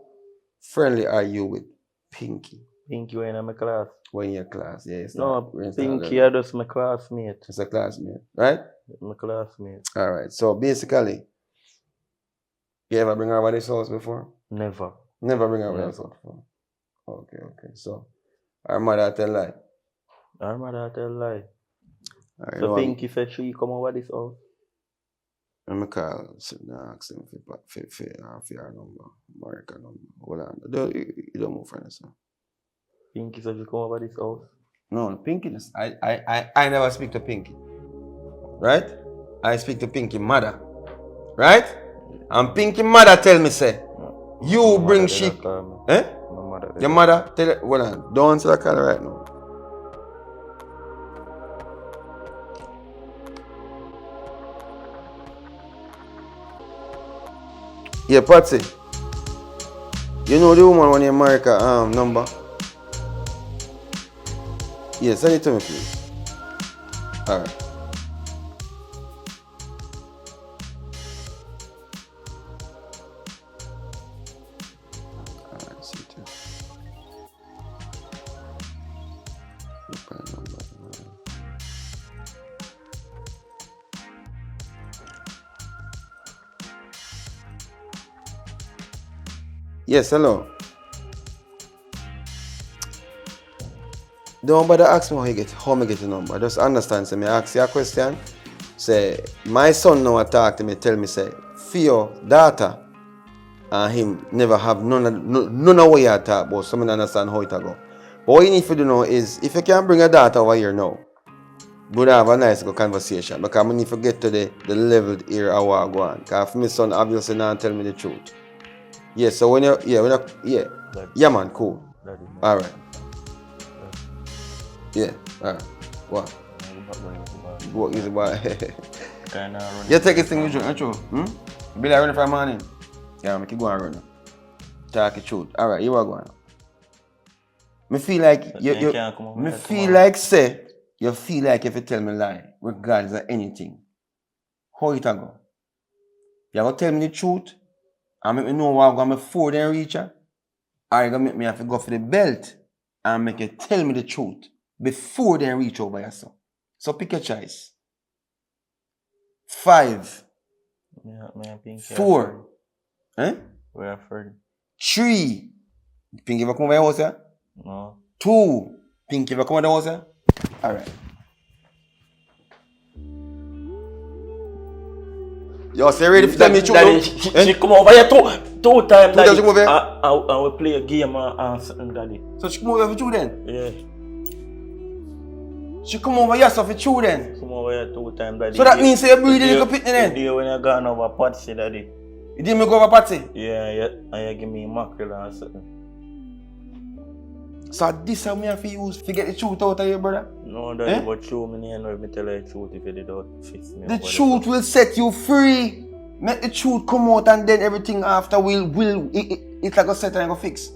friendly are you with Pinky Pinky when in my class. when you're in class? Yeah, it's No, not, it's Pinky not are just my classmate. it's a classmate, right? My classmate. Alright, so basically, you ever bring her over this house before? Never. Never bring her over No. this house before. Okay. So her mother tell lie. Our mother tell lie. Alright, So Pinky said she come over this house. Let me call ask him for your number, America number. Hold on. You don't move from this. Pinky said she come over this house. No, Pinky. I never speak to Pinky. Right? I speak to Pinky mother. Right? And Pinky mother tell me say, you My bring mother she. did not call me. Eh? My mother did Your not. mother tell it. Hold on. Don't answer that call right now. Yeah, Patsy. You know the woman when you America number? Yeah, send it to me, please. Alright. Alright, see it. Yes, hello. Don't bother ask me how me get the number. Just understand, say me ask you a question. Say, my son now talk to me, tell me, say, for your daughter and him never have none of what you talk about, so I don't understand how it go. But what you need to do now is, if you can bring a daughter over here now, we'll have a nice good conversation. Because I need to get to the leveled area I want to go on. Because my son obviously not tell me the truth. Yeah, so when you, yeah man, cool. Daddy, man. Alright. Yeah, alright. What? What is it about? Kinda run. You take this thing with you, ain't you? Be like running for a morning. Yeah, make you go and run. Talk the truth. Alright, you are going. Me feel like you can't come over me here feel tomorrow. like say you feel like if you tell me lie, regardless of anything. How it a go? You gonna tell me the truth and make me know what I'm gonna before they reach her? Or you gonna make me have to go for the belt and make you tell me the truth before they reach over yourself? So pick a choice. 5, Yeah, me and Pinky 4, eh? We're afraid. 3. Pinky ever come over your house, yeah? No. 2. Pinky ever come over the house, yeah? Alright. Yo, say ready for tell me the truth? Daddy, now? she come over here two times, Two Daddy. times she come over here? I will play a game and something, Daddy. So she come over for 2 then? Yeah, She come over here so for 2 then? come over here 2 times, Daddy. So that means say you breathing little pitney then? The day when you gone over Patsy, Daddy. You didn't go over party? Yeah, and you give me mackerel and something. So this how me have to use to get the truth out of you, brother? No, Daddy, Eh? but show me name if me tell you the truth if you did not fix me. The truth will set you free. Make the truth come out and then everything after it's like a set and go fix.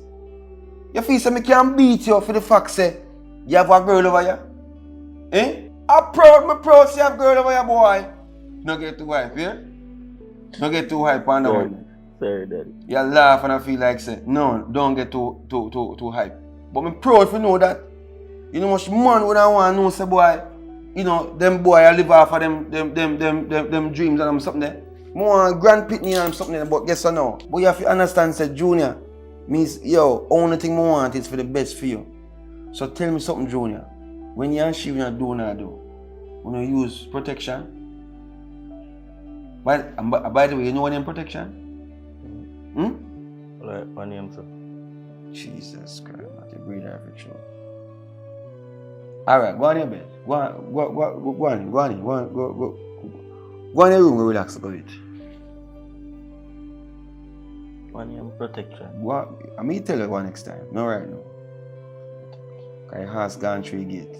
You feel say me can beat you for the fact say you have a girl over here? Eh? I'm proud say you have a girl over here, boy. Don't get too hype, yeah? Don't get too hype on that one. Sorry, Daddy. You laugh and I feel like say, no, don't get too hype. But I'm proud if you know that. You know much man would I want to know say boy, you know, them boy I live off of them dreams and them something there. More grand pitney and something there, but guess what now? But you have to understand say Junior means yo, only thing I want is for the best for you. So tell me something, Junior. When you and she when you when you use protection. By the way, you know what name protection? Like, my name, sir. Jesus Christ, I can breathe every true. Alright, go on your bed. Go on your room and relax a bit. My name, protection. I may tell you one next time, not right now. Cause your heart's gone through the gate.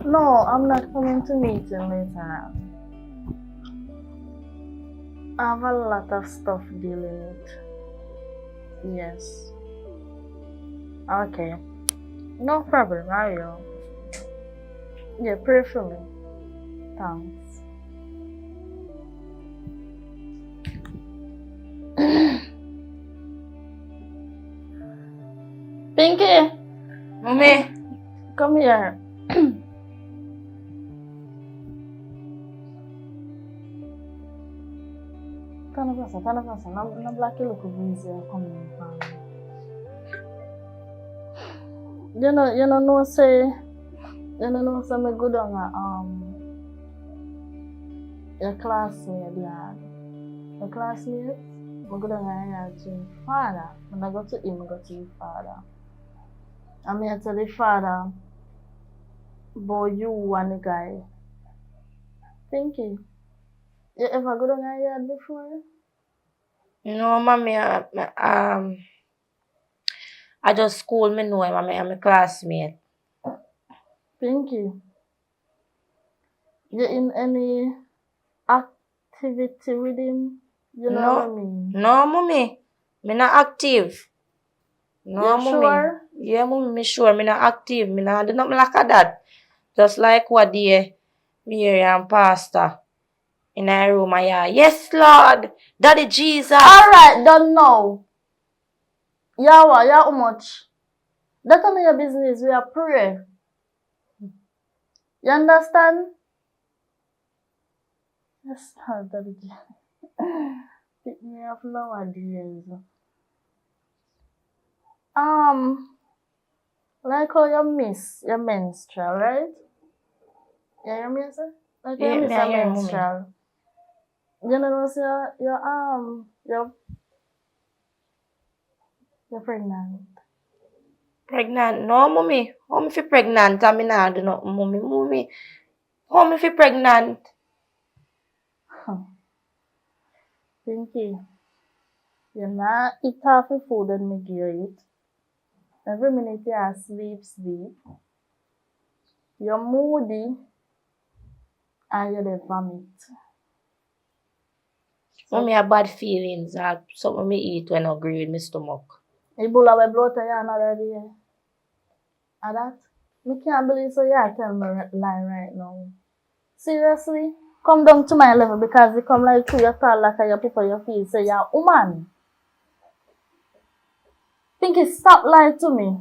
No, I'm not coming to meet you later. I have a lot of stuff dealing with. Yes. Okay. No problem, I will. Yeah, pray for me. Thanks. Pinky, Mommy. come here. Tana pasa. Na black you look busy coming from. You know say me good on your classmate yeah. Your classmate, me good on your father. When I go to him, I go to your father. I mean I tell the father, boy you and the guy. Pinky, you ever go down your yard before? No, mommy, I just school me know him, I'm a classmate. Pinky, you in any activity with him? You know No. what I mean? No, mommy. Me not active. No, You mommy. sure? Yeah, mommy, me sure. Me not active. Me not do nothing like that. Just like what the Mary and Pastor in a room. Yes, Lord. Daddy Jesus. Alright, don't know. Yeah, how much? That's none of your business. We are pray. You understand? Yes, Daddy. Pick me up nowadays. Like how you miss your menstrual, right? Yeah, you miss it? Like how Yeah, you miss me your I hear, mommy. menstrual. You know, say you're pregnant. Pregnant? No, mommy. How me fi pregnant? I mean, I do not, mommy. How me fi pregnant? Pinky, you not eat half the food and me give you it. Every minute you are sleep. You're moody and you dey vomit. Mommy have bad feelings. Something me eat when I agree with my stomach. Ebola will blow to you another day. And that? Me can't believe so you are telling me lie right now. Seriously? Come down to my level because you come like through your tall like your people your feel say you're a woman. Pinky, stop lying to me.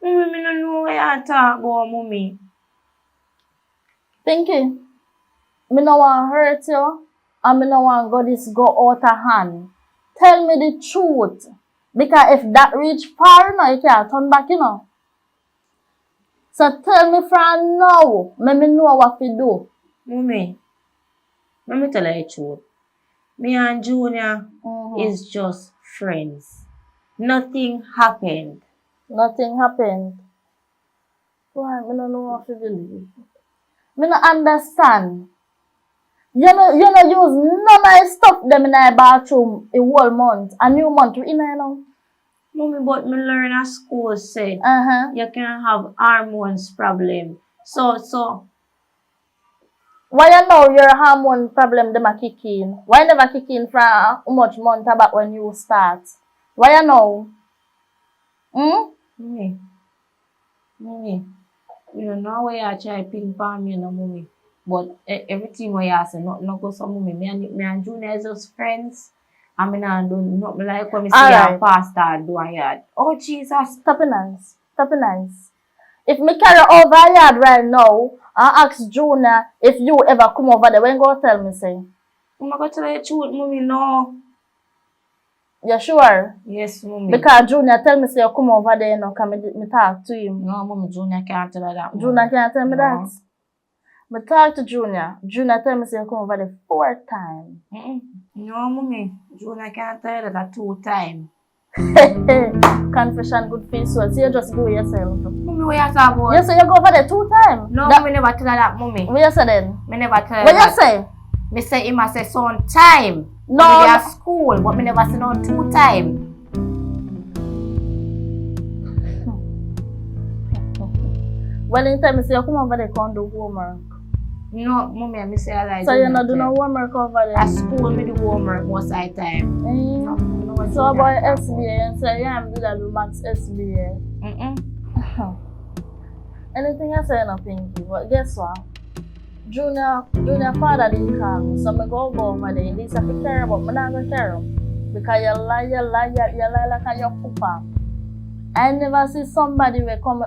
Mommy, me no know what you talk about, mommy. Pinky, me no want hurt you and me no want go out of hand. Tell me the truth. Because if that reach far, you can't turn back, So tell me from now, let me know what to do. Mommy, let me tell you the truth. Me and Junior is just friends. Nothing happened. Nothing happened. Why? I don't know what to believe. I don't understand. You know use none of the stuff them in the bathroom a whole month. A new month we in there now. Mommy, but me learn at school said You can have hormones problem. So why you know your hormone problem them a kick in? Why never kick in from how much month about when you start? Why you know? Mommy, you don't know why you try ping pong me, no, mommy. But everything what you say, not go so, mommy. Me and Junior is just friends. I mean, I don't not like when me see a pastor do a yard. Oh, Jesus. Stop it nice. If me carry over yard right now, I ask Junior if you ever come over there, when go tell me say? I'm going to tell you the truth, mommy, no. You sure? Yes, mommy. Because Junior tell me say you come over there, can me talk to him. No, mommy, Junior can't tell her that. Junior can't tell me that. Me talk to Junior. Junior tell me say you come over there 4 times. No, mommy. Junior can't tell her that 2 times. Confession good face so you just go yourself. Mommy, what you talk about? You say you go over there 2 times. No, mommy never tell her that, mommy. What you say then? Me never tell her What that. you say? Me say him a say some time. No. When we at school, but me never say no 2 times. Well, anytime you say you come over there, come do homework. No, mommy, I say I like So you not do no homework over there? At school, me do homework most of the time. So about SBA, you say yeah, I'm do that do max SBA. Anything I say no pinky, but guess what? Junior father didn't call me, so I go over there. This have to care about, but I'm not gonna care because you lie like your papa. I never see somebody will come.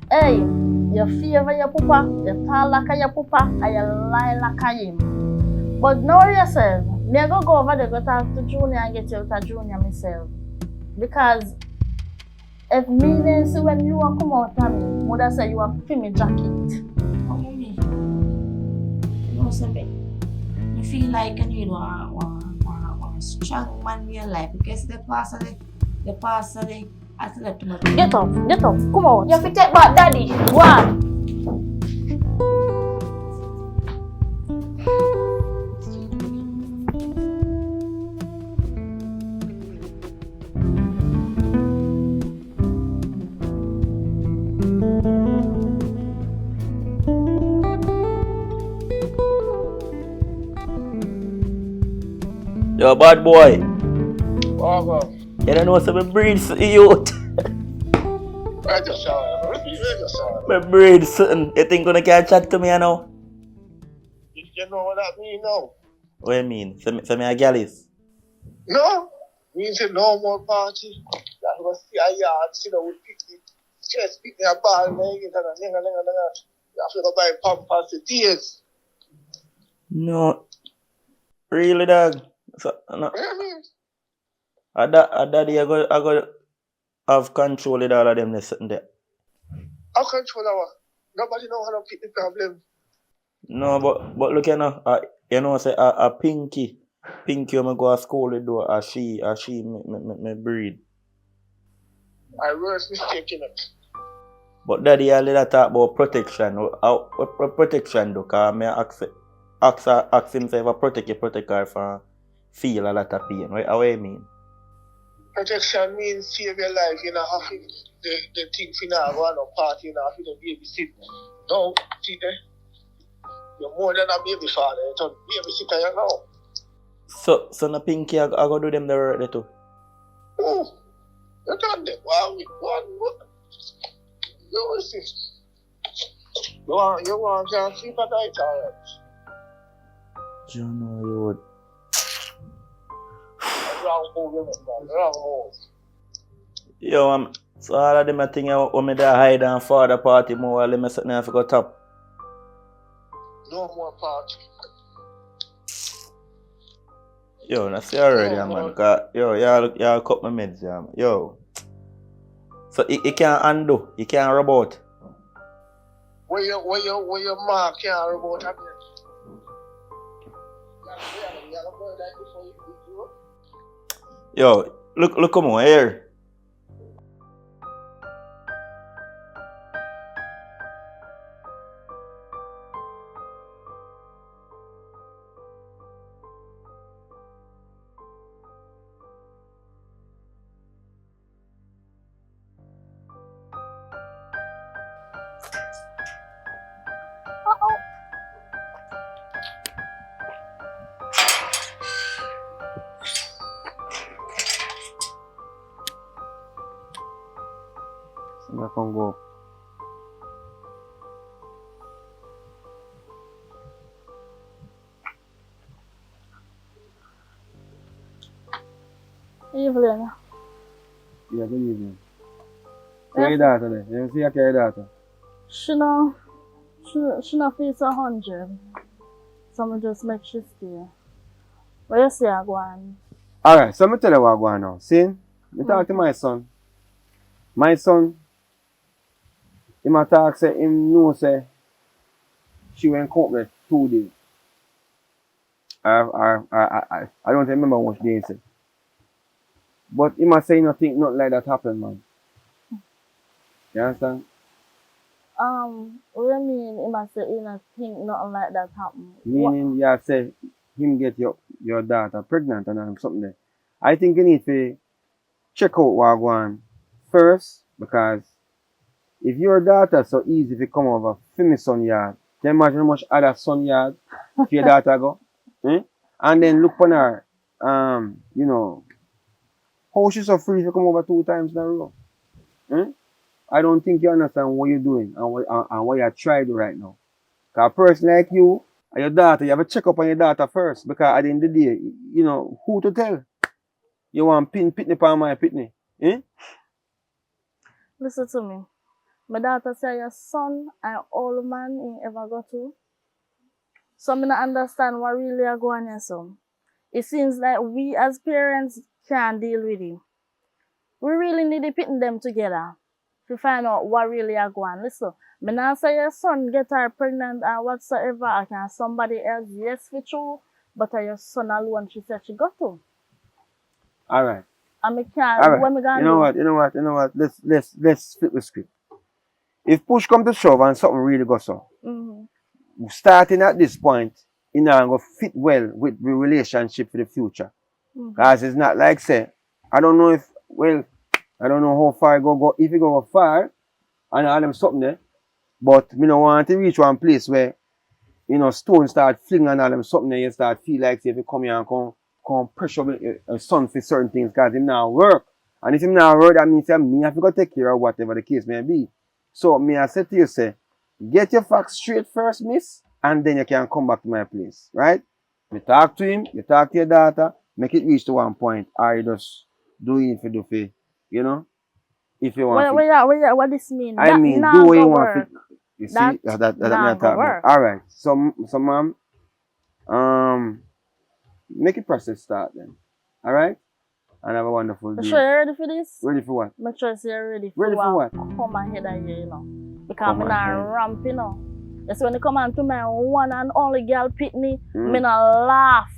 Hey, you favor your papa, you talk like your papa, and you lie like him. But know yourself, me go over there, go talk to Junior and get you out of Junior myself. Because if me then see when you come out of me, mother say you have me jacket. Oh, mommy, you know something? You feel like you need one strong man in your life because the pastor, I slept too much. Get up, come out. You have to take back daddy. Go on. Yo, bad boy. Oh, You don't know some breed something youth. I just saw it. My breed something. You think you can chat to me now? You know what that mean now? What you mean? So me a gallus? No. Means no more party. That was see a yard, sit down with picnic. Just pick me a ball, and you have to go buy pampers for tears. No. Really, dog? So, no. A daddy, I go have control of all of them sitting there. How control our? Nobody know how to pick the problem. No, but look, you know, say a Pinky when I go to school with do a she me breed. I worst mistake in it. But daddy, I let talk about protection. What protection do? Cause me ask him say if I protect her from feel a lot of pain. Right? How you mean? Protection means save your life. You know, have to, the thing for now, go on a party, you know, have to babysit. No, see there. You're more than a baby father. You're a babysitter, you know. So no Pinky, I go do them the work there too. Oh, you done that. Wow, what? You will see. You want to sleep at night, alright? You know you would. Wrong move, man. Wrong move. Yo, so all of them I think when me there hide and father party more, let me sit there for go top. No more party. Yo, I see already, man. Cause, yo, y'all cut my meds, yeah, man. Yo. So it can't undo, it can't rub out. Where your mark can't rub out again. Yo, look come on here. I can go. Evelyn. Yeah, good evening. Where your daughter there? You see your daughter? She not face 100. So I just make she stay. Where you say I go on? Alright, so me tell you what I go on now. See? Me talk to my son. My son, him a talk say him know say she went court 2 days. I don't remember what day he said. But him a say nothing like that happened, man. You understand? What do you mean? He must say he not think nothing like that happen. Meaning you say him get your daughter pregnant and something there. I think you need to check out what go on first because if your daughter so easy to come over for my son yard, can you imagine how much other son yard for your daughter go? Eh? And then look on her, you know, how she's so free to come over 2 times in a row. Eh? I don't think you understand what you're doing and what you're trying to do right now. Because a person like you and your daughter, you have to check up on your daughter first. Because at the end of the day, you know, who to tell? You want pitney for my pitney. Eh? Listen to me. My daughter say your son and old man he ever go to. So I don't understand what really are going on, son. It seems like we as parents can't deal with him. We really need to put them together to find out what really are going on. Listen, I not say your son get her pregnant or whatsoever, or can somebody else, yes, for true, but your son alone, she said she got to. All right. And I can't, All right. what me gonna You know do? what? Let's flip the script. If push come to shove and something really goes on, starting at this point, you know, going to fit well with the relationship for the future. Because it's not like say, I don't know how far go. If you go far and all them something there, but me no want to reach one place where, you know, stone start flinging and all them something there, you start feel like say if you come here and come pressure your son for certain things because him now work. And if him now work, that means that me have to go take care of whatever the case may be. So me I say to you, say, get your facts straight first, miss, and then you can come back to my place, right? You talk to him, you talk to your daughter, make it reach to one point, or you just do it for you know? If you want What this mean? I That mean, nah do what go you work. want. You see, That that me nah I go talk work. about. All right. So ma'am, make it process start then. All right. And have a wonderful You day. sure you're ready for this? Ready for what? Make sure you're ready for Ready for what? Come ahead of you, you know. Because Come I'm not ahead. ramp, you know. That's when you come on to my one and only girl pitney, Mm. me not laugh.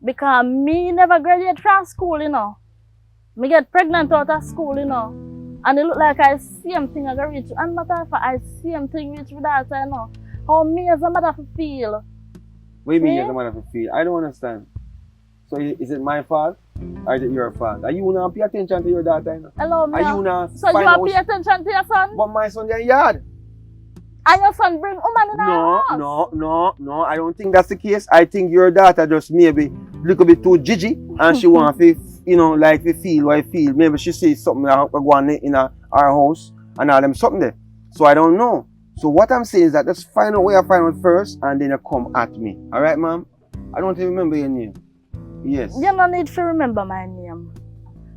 Because me never graduate from school, you know. Me get pregnant out of school, you know. And it look like I same thing I go reach. And matter of fact, I same thing reach with that, you know. How me as a mother feel. What do you mean Eh? you're the man of the field? I don't understand. So is it my fault or is it your fault? Are you not pay attention to your daughter? You know? Hello, me. Are you not So you are pay attention to your son? But my son in yard. And your son bring woman in our house? No. I don't think that's the case. I think your daughter just maybe a little bit too jiggy and she want to, you know, like to feel what I feel. Maybe she sees something going in our house and all them something there. So I don't know. So what I'm saying is that just find out where you find out first and then you come at me. Alright, ma'am? I don't even remember your name. Yes. You don't need to remember my name.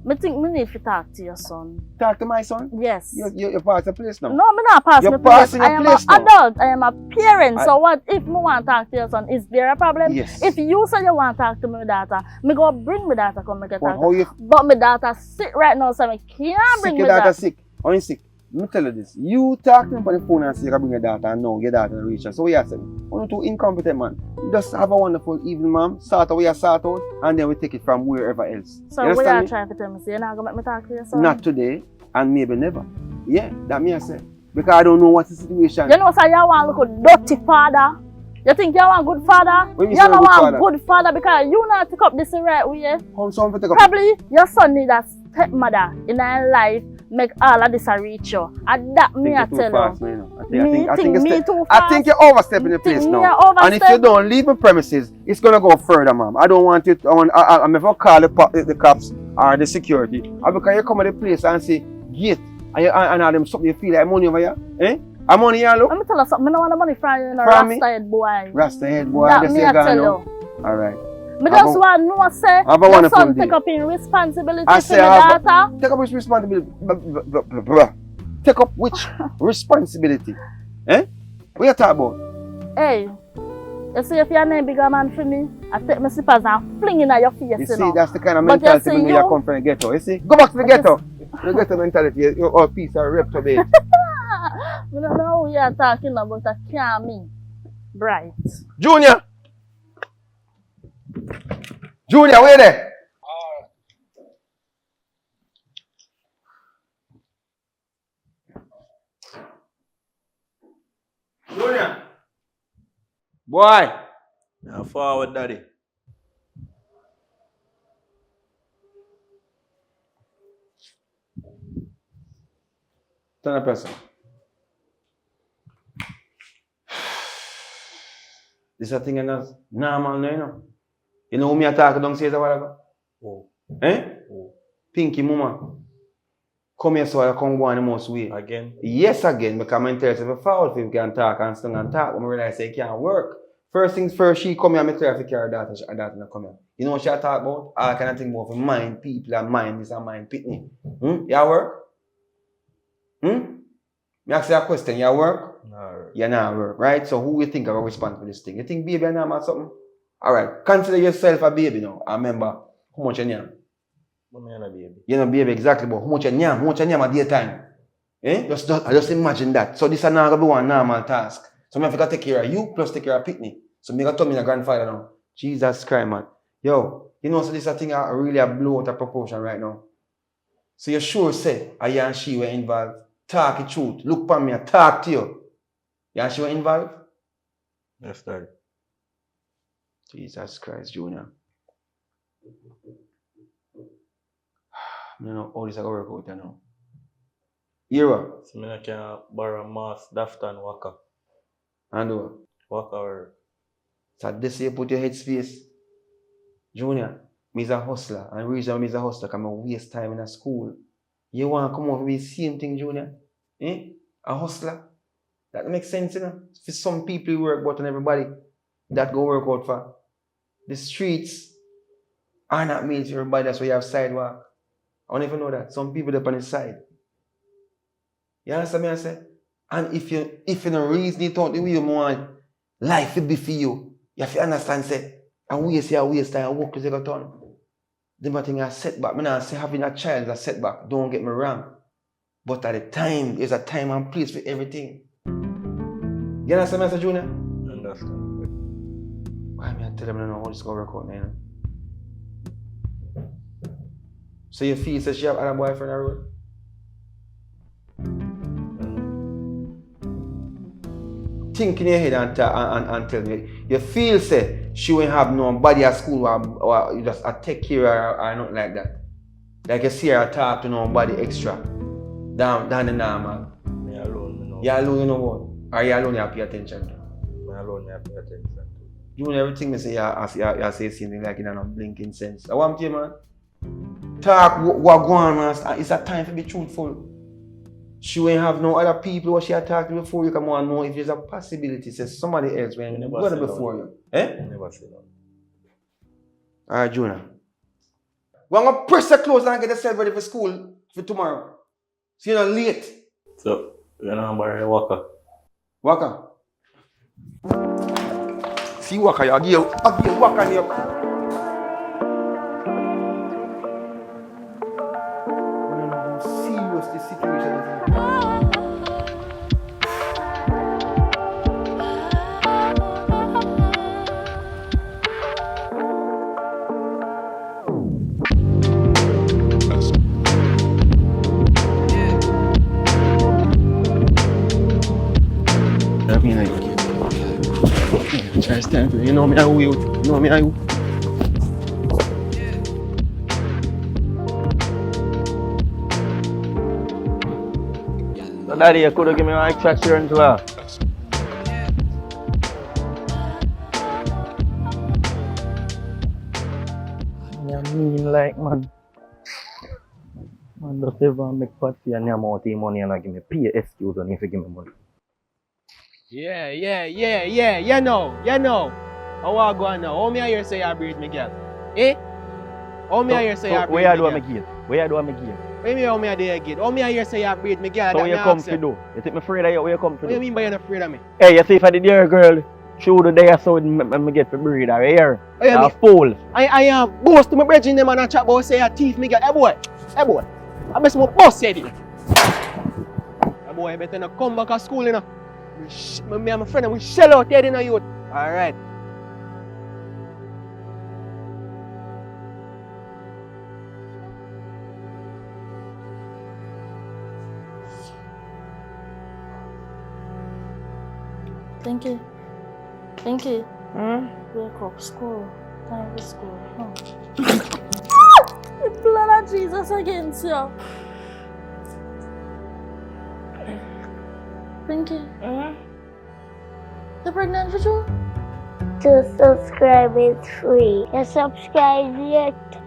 I think me need to talk to your son. Talk to my son? Yes. You're past the place now. No, I'm not passing You're the place. passing I the am place an now. adult. I am a parent. So what if me want to talk to your son? Is there a problem? Yes. If you say you want to talk to my daughter, me go bring my daughter come make a But talk. how you But my daughter sick right now, so I can't bring sick my your daughter daughter. sick? How you sick? Let me tell you this. You talk to me on the phone and say you can bring your daughter and now your daughter reach her. So what you say? You're too incompetent, man. Just have a wonderful evening, ma'am. Sort out what you sort out and then we take it from wherever else. So You what understand you me? trying to tell me? So you're not going to make me talk to your son? Not today and maybe never. Yeah, that me I say. Because I don't know what's the situation. You know, so you want to look a dirty father? You think you want good father? What You you mean don't good want father? good father because you not take up this the right way. How someone take up? Probably your son need a stepmother in her life, make all of this a reach you. And that me I Too tell fast, you. man, you know. Me think me too I think you're overstepping the Think place me now. a overstep? And if you don't leave the premises, it's gonna go further, ma'am. I don't want you to, I'm never call the cops or the security. And because you come to the place and say, gate, and all them something you feel like money over here, eh? I'm money here, look. Let me tell you something, I don't want the money from you, you know, From me? Rasta head boy. Rasta head boy, That just me say I gone tell now. you. Alright. Me just want to know, say, Have a your wonderful son day. take up in responsibility I for say, my daughter. take up which responsibility? Take up which responsibility? Eh? What you talking about? Hey, you see if you're not bigger man for me, I take my slippers and fling in your face, You see, know. that's the kind of But you mentality see, when you you- come from the ghetto. You see? Go back to the ghetto. The ghetto mentality, you're all piece of reprobate. I don't know who you're talking about, I can't me. Bright. Junior! Junior, where you there? Junior! Boy! Now forward, daddy. Turn a person. This is a thing that's normal now, you know. You know who me attack downstairs a while ago? Oh. Eh? Oh. Pinky mama. Come here so I come go on the most way. Again? Yes, again, because I'm interested if I fall if you can talk and stand and talk. When I realize it can't work. First things first, she come here and I tell her to carry her daughter not come here. You know what she talk about? All kind of thing about mind people and mind this and mind pitney. You work? Me ask you a question, you work? No. You not work, right? So who you think are responsible for this thing? You think baby and normal something? Alright, consider yourself a baby now. And remember, how much you name? I'm not a baby. You're not baby exactly, but how much you name at daytime? Eh? Just imagine that. So this is not going to be one normal task. So I have to take care of you plus take care of Pitney. So I got to tell me a grandfather now. Jesus Christ, man. Yo, you know, so this is a thing I really blow out of proportion right now. So you sure say, I and she were involved. Talk the truth. Look for me and talk to you. You and she were involved? Yes, Daddy. Jesus Christ, Junior. I don't know how this is going to work out, you know. Ira. So I can borrow mask, Dafton, Waka. And what? Waka or... So this you put your headspace. Junior, me's a hustler. And the reason I'm a hustler because I waste time in a school. You want to come over with the same thing, Junior? Eh? A hustler? That makes sense, you know? For some people you work but on everybody that go work out for. The streets are not made for everybody, that's why you have sidewalk. I don't even know that. Some people up on the side. You understand me I say? And if you don't reason it out the way you want life will be for you, you have to understand say, and waste time and work to take a turn. The thing is a setback. I not say having a child is a setback. Don't get me wrong. But at the time, there's a time and place for everything. You understand me, Mr. Junior? Understand. Why am I tell them I don't know how this is going to work out now? So you feel that she have other boyfriend or what? Think in your head and tell me. You feel say she won't have nobody at school or you just take care of her or nothing like that. Like you see her talk to nobody extra. Down the normal. Me alone, me know. You alone, you know what? Or you alone you pay attention to? Me alone, I pay attention to. You know everything me say you say something like in a blinking sense. I want you, man. Talk what go on, man. It's a time to be truthful. She won't have no other people what she had talked to before. You come on know if there's a possibility. Say somebody else when you go before you. Eh? Never say that. Alright, Jonah. We're gonna press the clothes and get yourself ready for school for tomorrow. So you're not late. So, you're not borrow Waka. Waka. See Waka, I'll give you Waka here. Serious this situation is. I mean, like, try to stand for you. You know me, I will. You know me, I will. So, Daddy, you could have given me an extra assurance, lah. I mean, like, man. Man, just ever make party and you amount of money and I give me pay excuse and if you give me money. Yeah. You know. How I go on now? How me I hear say you breed me girl? Eh? How me I hear say you breed me Where you do girl? I make it? Where you do I make it? What you mean how me I do again? How me I hear say you breed me girl? So That where you me come ask to do? You think me afraid of you? Where you come to What you do? mean by you're not afraid of me? Hey, you see if I did your girl, through the day so me get for breed her here. What you A mean? fool. I boast to my brethren them and I chat about say you thief me girl. Hey boy. I best my boss said it. Hey boy, I better not come back to school, you know. Me and my friend, we shell out here in the youth. Alright. Pinky. Hmm? Wake up, school. Time for school. The blood of Jesus against you. Pinky, Mm-hmm. you pregnant for sure? To subscribe is free. You subscribe yet?